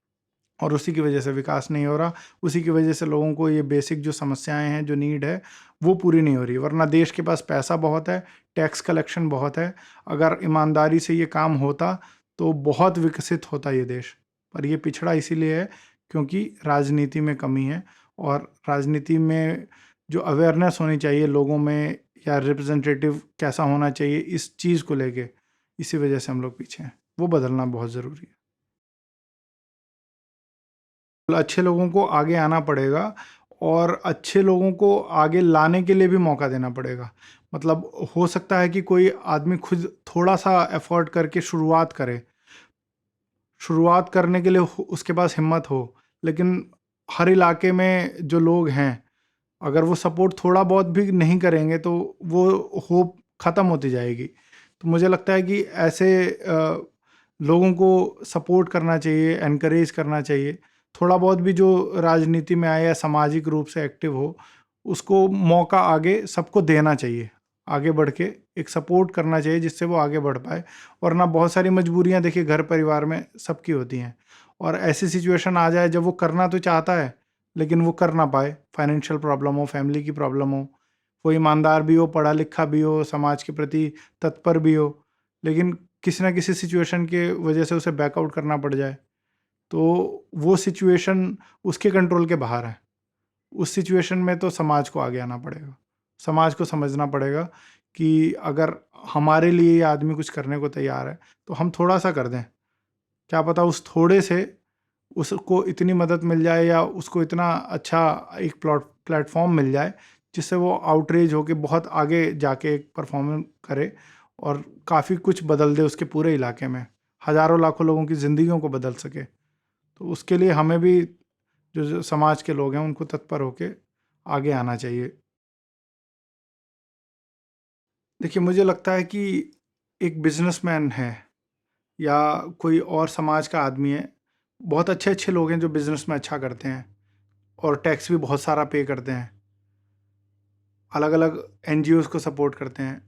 और उसी की वजह से विकास नहीं हो रहा, उसी की वजह से लोगों को ये बेसिक जो समस्याएं हैं, जो नीड है, वो पूरी नहीं हो रही। वरना देश के पास पैसा बहुत है, टैक्स कलेक्शन बहुत है, अगर ईमानदारी से ये काम होता तो बहुत विकसित होता ये देश। पर ये पिछड़ा इसीलिए है क्योंकि राजनीति में कमी है, और राजनीति में जो अवेयरनेस होनी चाहिए लोगों में, या रिप्रेजेंटेटिव कैसा होना चाहिए इस चीज़ को लेके, इसी वजह से हम लोग पीछे हैं। वो बदलना बहुत ज़रूरी है। अच्छे लोगों को आगे आना पड़ेगा, और अच्छे लोगों को आगे लाने के लिए भी मौका देना पड़ेगा। मतलब हो सकता है कि कोई आदमी खुद थोड़ा सा एफर्ट करके शुरुआत करे, शुरुआत करने के लिए उसके पास हिम्मत हो, लेकिन हर इलाके में जो लोग हैं, अगर वो सपोर्ट थोड़ा बहुत भी नहीं करेंगे तो वो होप ख़त्म होती जाएगी। तो मुझे लगता है कि ऐसे लोगों को सपोर्ट करना चाहिए, एनकरेज करना चाहिए। थोड़ा बहुत भी जो राजनीति में आए या सामाजिक रूप से एक्टिव हो, उसको मौका आगे सबको देना चाहिए, आगे बढ़ के एक सपोर्ट करना चाहिए जिससे वो आगे बढ़ पाए। वरना बहुत सारी मजबूरियां देखिए घर परिवार में सबकी होती हैं, और ऐसी सिचुएशन आ जाए जब वो करना तो चाहता है लेकिन वो कर ना पाए, फाइनेंशियल प्रॉब्लम हो, फैमिली की प्रॉब्लम हो, वो ईमानदार भी हो, पढ़ा लिखा भी हो, समाज के प्रति तत्पर भी हो, लेकिन किसी ना किसी सिचुएशन के वजह से उसे बैकआउट करना पड़ जाए, तो वो सिचुएशन उसके कंट्रोल के बाहर है। उस सिचुएशन में तो समाज को आगे आना पड़ेगा, समाज को समझना पड़ेगा कि अगर हमारे लिए ये आदमी कुछ करने को तैयार है तो हम थोड़ा सा कर दें। क्या पता उस थोड़े से उसको इतनी मदद मिल जाए, या उसको इतना अच्छा एक प्लेटफॉर्म मिल जाए जिससे वो आउटरीच होके बहुत आगे जाके एक परफॉर्मेंस करे, और काफ़ी कुछ बदल दे उसके पूरे इलाके में, हज़ारों लाखों लोगों की ज़िंदगियों को बदल सके। तो उसके लिए हमें भी, जो समाज के लोग हैं, उनको तत्पर होके आगे आना चाहिए। देखिए, मुझे लगता है कि एक बिजनेसमैन है या कोई और समाज का आदमी है, बहुत अच्छे अच्छे लोग हैं जो बिजनेस में अच्छा करते हैं और टैक्स भी बहुत सारा पे करते हैं, अलग अलग एनजीओज को सपोर्ट करते हैं,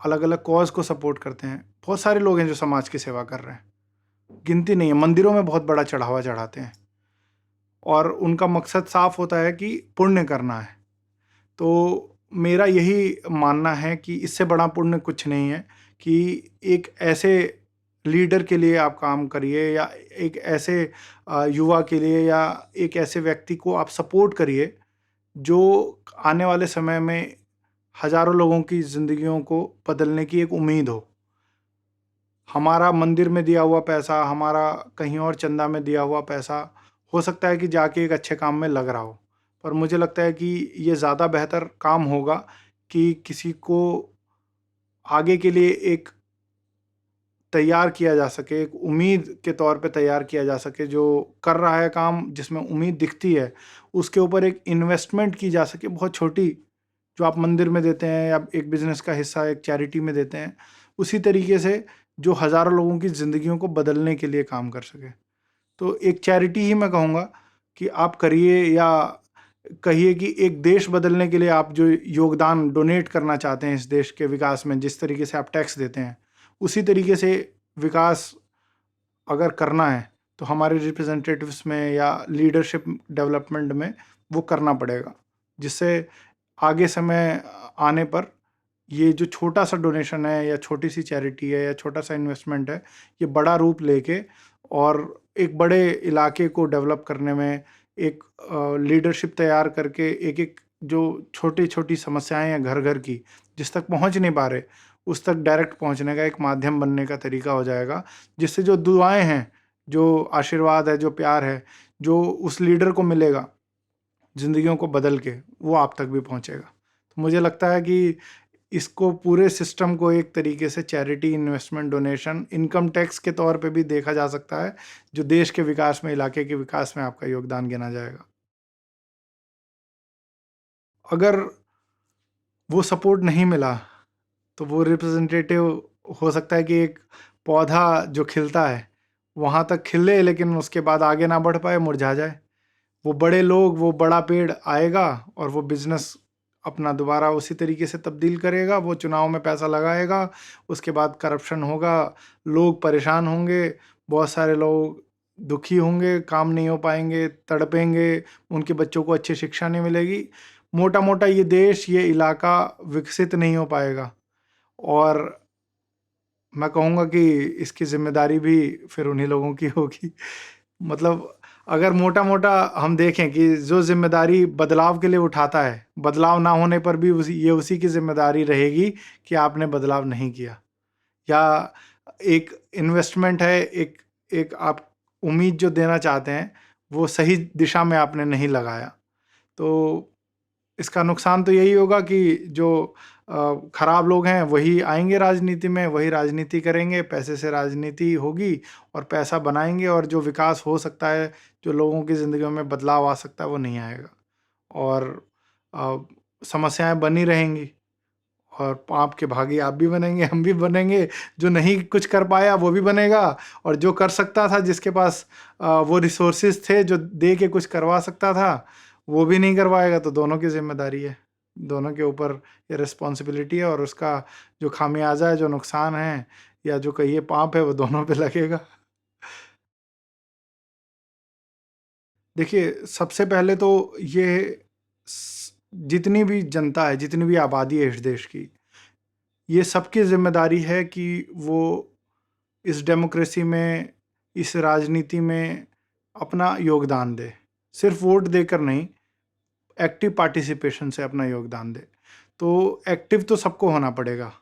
अलग अलग कॉज को सपोर्ट करते हैं। बहुत सारे लोग हैं जो समाज की सेवा कर रहे हैं, गिनती नहीं है। मंदिरों में बहुत बड़ा चढ़ावा चढ़ाते हैं, और उनका मकसद साफ होता है कि पुण्य करना है। तो मेरा यही मानना है कि इससे बड़ा पुण्य कुछ नहीं है कि एक ऐसे लीडर के लिए आप काम करिए, या एक ऐसे युवा के लिए, या एक ऐसे व्यक्ति को आप सपोर्ट करिए जो आने वाले समय में हजारों लोगों की ज़िंदगियों को बदलने की एक उम्मीद हो। हमारा मंदिर में दिया हुआ पैसा, हमारा कहीं और चंदा में दिया हुआ पैसा, हो सकता है कि जाके एक अच्छे काम में लग रहा हो, पर मुझे लगता है कि ये ज़्यादा बेहतर काम होगा कि किसी को आगे के लिए एक तैयार किया जा सके, एक उम्मीद के तौर पे तैयार किया जा सके। जो कर रहा है काम जिसमें उम्मीद दिखती है, उसके ऊपर एक इन्वेस्टमेंट की जा सके बहुत छोटी, जो आप मंदिर में देते हैं या एक बिजनेस का हिस्सा एक चैरिटी में देते हैं, उसी तरीके से जो हज़ारों लोगों की ज़िंदगियों को बदलने के लिए काम कर सके। तो एक चैरिटी ही मैं कहूँगा कि आप करिए, या कहिए कि एक देश बदलने के लिए आप जो योगदान डोनेट करना चाहते हैं इस देश के विकास में, जिस तरीके से आप टैक्स देते हैं, उसी तरीके से विकास अगर करना है तो हमारे रिप्रेजेंटेटिव्स में या लीडरशिप डेवलपमेंट में वो करना पड़ेगा, जिससे आगे समय आने पर ये जो छोटा सा डोनेशन है, या छोटी सी चैरिटी है, या छोटा सा इन्वेस्टमेंट है, ये बड़ा रूप लेके और एक बड़े इलाके को डेवलप करने में, एक लीडरशिप तैयार करके, एक एक जो छोटी छोटी समस्याएं हैं घर घर की, जिस तक पहुंच नहीं पा रहे, उस तक डायरेक्ट पहुंचने का एक माध्यम बनने का तरीका हो जाएगा, जिससे जो दुआएं हैं, जो आशीर्वाद है, जो प्यार है, जो उस लीडर को मिलेगा ज़िंदगियों को बदल के, वो आप तक भी पहुंचेगा। तो मुझे लगता है कि इसको पूरे सिस्टम को एक तरीके से charity, investment, donation, income tax के तौर पे भी देखा जा सकता है, जो देश के विकास में, इलाके के विकास में आपका योगदान गिना जाएगा। अगर वो सपोर्ट नहीं मिला तो वो रिप्रेजेंटेटिव, हो सकता है कि एक पौधा जो खिलता है वहाँ तक खिले, लेकिन उसके बाद आगे ना बढ़ पाए, मुरझा जाए। वो बड़े लोग, वो बड़ा पेड़ आएगा और वो बिजनेस अपना दोबारा उसी तरीके से तब्दील करेगा, वो चुनाव में पैसा लगाएगा, उसके बाद करप्शन होगा, लोग परेशान होंगे, बहुत सारे लोग दुखी होंगे, काम नहीं हो पाएंगे, तड़पेंगे, उनके बच्चों को अच्छी शिक्षा नहीं मिलेगी। मोटा मोटा ये देश, ये इलाका विकसित नहीं हो पाएगा। और मैं कहूँगा कि इसकी जिम्मेदारी भी फिर उन्हीं लोगों की होगी। मतलब अगर मोटा मोटा हम देखें कि जो जिम्मेदारी बदलाव के लिए उठाता है, बदलाव ना होने पर भी उसी की जिम्मेदारी रहेगी कि आपने बदलाव नहीं किया। या एक इन्वेस्टमेंट है, एक एक आप उम्मीद जो देना चाहते हैं, वो सही दिशा में आपने नहीं लगाया, तो इसका नुकसान तो यही होगा कि जो खराब लोग हैं वही आएंगे राजनीति में, वही राजनीति करेंगे, पैसे से राजनीति होगी और पैसा बनाएंगे, और जो विकास हो सकता है, जो लोगों की ज़िंदगियों में बदलाव आ सकता है, वो नहीं आएगा। और अ, समस्याएं बनी रहेंगी, और पाप के भागी आप भी बनेंगे, हम भी बनेंगे। जो नहीं कुछ कर पाया वो भी बनेगा, और जो कर सकता था, जिसके पास वो रिसोर्सेज थे जो दे के कुछ करवा सकता था, वो भी नहीं करवाएगा। तो दोनों की जिम्मेदारी है, दोनों के ऊपर ये रिस्पॉन्सिबिलिटी है, और उसका जो खामियाजा है, जो नुकसान है, या जो कहिए पाप है, वो दोनों पे लगेगा। देखिए, सबसे पहले तो ये जितनी भी जनता है, जितनी भी आबादी है इस देश की, ये सबकी जिम्मेदारी है कि वो इस डेमोक्रेसी में, इस राजनीति में अपना योगदान दे। सिर्फ वोट देकर नहीं, एक्टिव पार्टिसिपेशन से अपना योगदान दे। तो एक्टिव तो सबको होना पड़ेगा।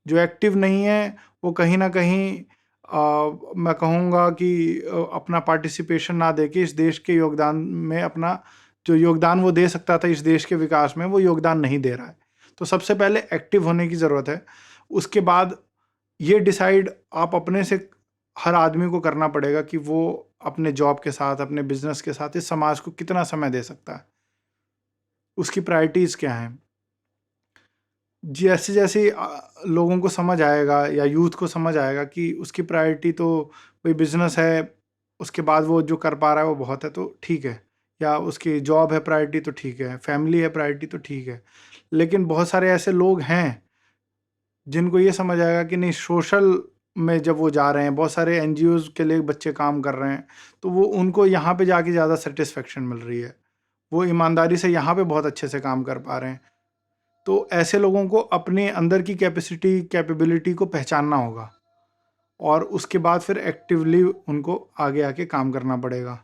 जो एक्टिव नहीं है वो कहीं ना कहीं मैं कहूँगा कि अपना पार्टिसिपेशन ना दे के इस देश के योगदान में, अपना जो योगदान वो दे सकता था इस देश के विकास में, वो योगदान नहीं दे रहा है। तो सबसे पहले एक्टिव होने की ज़रूरत है। उसके बाद ये डिसाइड आप अपने से, हर आदमी को करना पड़ेगा कि वो अपने जॉब के साथ, अपने बिजनेस के साथ इस समाज को कितना समय दे सकता है, उसकी प्रायोरिटीज़ क्या हैं। जैसे जैसे लोगों को समझ आएगा, या यूथ को समझ आएगा कि उसकी प्रायोरिटी तो कोई बिजनेस है, उसके बाद वो जो कर पा रहा है वो बहुत है, तो ठीक है। या उसकी जॉब है प्रायोरिटी, तो ठीक है। फैमिली है प्रायोरिटी, तो ठीक है। लेकिन बहुत सारे ऐसे लोग हैं जिनको ये समझ आएगा कि नहीं, सोशल में जब वो जा रहे हैं, बहुत सारे एनजीओज के लिए बच्चे काम कर रहे हैं, तो वो उनको यहाँ पे जाके ज़्यादा सेटिस्फेक्शन मिल रही है, वो ईमानदारी से यहाँ पे बहुत अच्छे से काम कर पा रहे हैं। तो ऐसे लोगों को अपने अंदर की कैपेबिलिटी को पहचानना होगा, और उसके बाद फिर एक्टिवली उनको आगे आके काम करना पड़ेगा।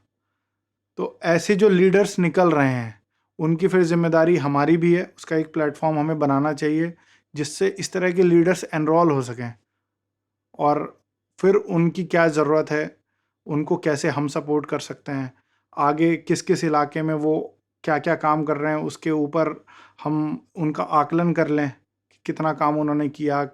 तो ऐसे जो लीडर्स निकल रहे हैं, उनकी फिर जिम्मेदारी हमारी भी है, उसका एक प्लेटफॉर्म हमें बनाना चाहिए जिससे इस तरह के लीडर्स एनरोल हो सकें, और फिर उनकी क्या ज़रूरत है, उनको कैसे हम सपोर्ट कर सकते हैं, आगे किस किस इलाके में वो क्या क्या काम कर रहे हैं, उसके ऊपर हम उनका आकलन कर लें कि कितना काम उन्होंने किया,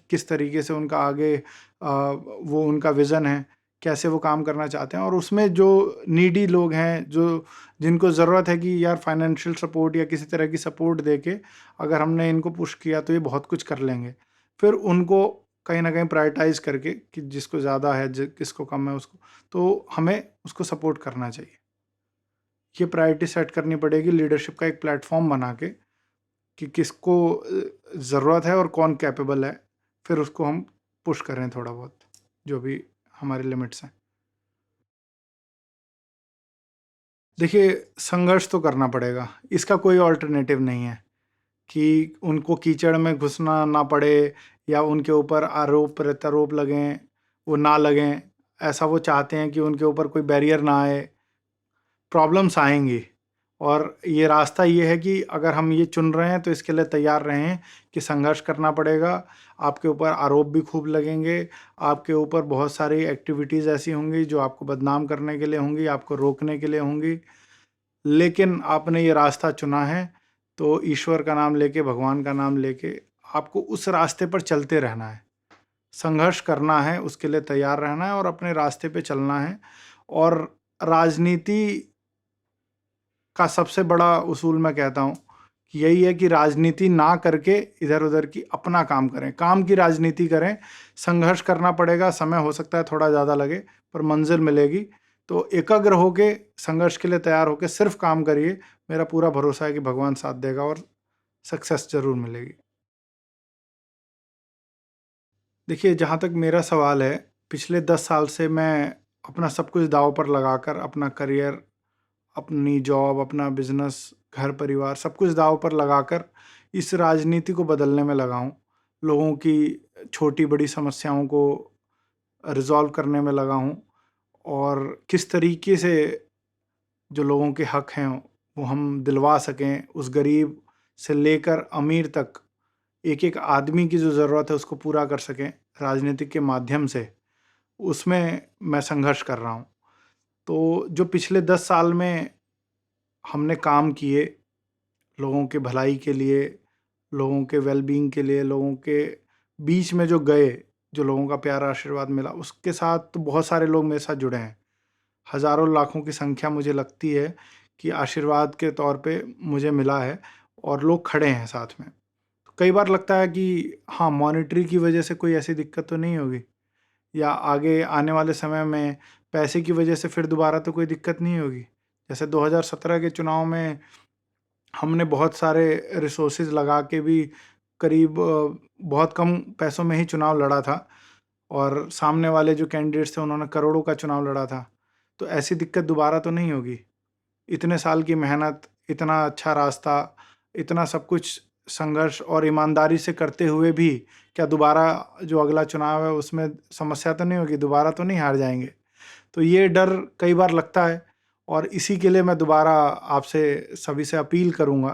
किस तरीके से उनका आगे वो उनका विज़न है, कैसे वो काम करना चाहते हैं। और उसमें जो नीडी लोग हैं, जो जिनको ज़रूरत है कि यार फाइनेंशियल सपोर्ट या किसी तरह की सपोर्ट दे के अगर हमने इनको पुश किया तो ये बहुत कुछ कर लेंगे, फिर उनको कहीं ना कहीं प्रायोरिटाइज करके कि जिसको ज़्यादा है, किसको कम है, उसको तो हमें उसको सपोर्ट करना चाहिए। ये प्रायोरिटी सेट करनी पड़ेगी, लीडरशिप का एक प्लेटफॉर्म बना के कि किसको ज़रूरत है और कौन कैपेबल है, फिर उसको हम पुश करें थोड़ा बहुत, जो भी हमारे लिमिट्स हैं। देखिए, संघर्ष तो करना पड़ेगा, इसका कोई ऑल्टरनेटिव नहीं है कि उनको कीचड़ में घुसना ना पड़े, या उनके ऊपर आरोप प्रत्यारोप लगें, वो ना लगें। ऐसा वो चाहते हैं कि उनके ऊपर कोई बैरियर ना आए। प्रॉब्लम्स आएंगी, और ये रास्ता ये है कि अगर हम ये चुन रहे हैं तो इसके लिए तैयार रहें कि संघर्ष करना पड़ेगा। आपके ऊपर आरोप भी खूब लगेंगे, आपके ऊपर बहुत सारी एक्टिविटीज़ ऐसी होंगी जो आपको बदनाम करने के लिए होंगी, आपको रोकने के लिए होंगी। लेकिन आपने ये रास्ता चुना है, तो ईश्वर का नाम लेके, भगवान का नाम लेके आपको उस रास्ते पर चलते रहना है, संघर्ष करना है, उसके लिए तैयार रहना है, और अपने रास्ते पे चलना है। और राजनीति का सबसे बड़ा उसूल मैं कहता हूँ कि यही है कि राजनीति ना करके इधर उधर की अपना काम करें, काम की राजनीति करें। संघर्ष करना पड़ेगा, समय हो सकता है थोड़ा ज़्यादा लगे, पर मंजिल मिलेगी। तो एकाग्र होके, संघर्ष के लिए तैयार होके सिर्फ काम करिए, मेरा पूरा भरोसा है कि भगवान साथ देगा और सक्सेस जरूर मिलेगी। देखिए, जहाँ तक मेरा सवाल है, पिछले 10 साल से मैं अपना सब कुछ दांव पर लगाकर अपना करियर, अपनी जॉब, अपना बिजनेस, घर परिवार सब कुछ दांव पर लगाकर इस राजनीति को बदलने में लगा हूँ। लोगों की छोटी बड़ी समस्याओं को रिजॉल्व करने में लगा हूँ, और किस तरीके से जो लोगों के हक हैं वो हम दिलवा सकें, उस गरीब से लेकर अमीर तक एक एक आदमी की जो ज़रूरत है उसको पूरा कर सकें राजनीति के माध्यम से, उसमें मैं संघर्ष कर रहा हूँ। तो जो पिछले 10 साल में हमने काम किए लोगों के भलाई के लिए, लोगों के वेलबींग के लिए, लोगों के बीच में जो गए, जो लोगों का प्यारा आशीर्वाद मिला, उसके साथ तो बहुत सारे लोग मेरे साथ जुड़े हैं। हज़ारों लाखों की संख्या मुझे लगती है कि आशीर्वाद के तौर पे मुझे मिला है, और लोग खड़े हैं साथ में। तो कई बार लगता है कि हाँ, मॉनेटरी की वजह से कोई ऐसी दिक्कत तो नहीं होगी, या आगे आने वाले समय में पैसे की वजह से फिर दोबारा तो कोई दिक्कत नहीं होगी। जैसे 2017 के चुनाव में हमने बहुत सारे रिसोर्सेज लगा के भी करीब बहुत कम पैसों में ही चुनाव लड़ा था, और सामने वाले जो कैंडिडेट्स थे उन्होंने करोड़ों का चुनाव लड़ा था। तो ऐसी दिक्कत दोबारा तो नहीं होगी। इतने साल की मेहनत, इतना अच्छा रास्ता, इतना सब कुछ संघर्ष और ईमानदारी से करते हुए भी क्या दोबारा जो अगला चुनाव है उसमें समस्या तो नहीं होगी, दोबारा तो नहीं हार जाएंगे? तो ये डर कई बार लगता है, और इसी के लिए मैं दोबारा आपसे सभी से अपील करूँगा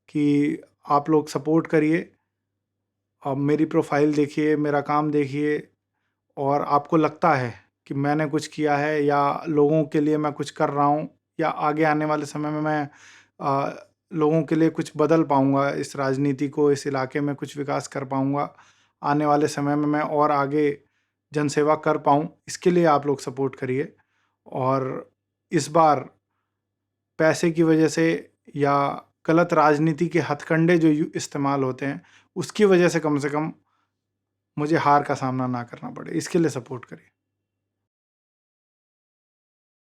कि आप लोग सपोर्ट करिए। अब मेरी प्रोफाइल देखिए, मेरा काम देखिए, और आपको लगता है कि मैंने कुछ किया है या लोगों के लिए मैं कुछ कर रहा हूँ, या आगे आने वाले समय में मैं लोगों के लिए कुछ बदल पाऊँगा, इस राजनीति को, इस इलाके में कुछ विकास कर पाऊँगा, आने वाले समय में मैं और आगे जनसेवा कर पाऊँ, इसके लिए आप लोग सपोर्ट करिए। और इस बार पैसे की वजह से या गलत राजनीति के हथकंडे जो इस्तेमाल होते हैं, उसकी वजह से कम मुझे हार का सामना ना करना पड़े, इसके लिए सपोर्ट करिए।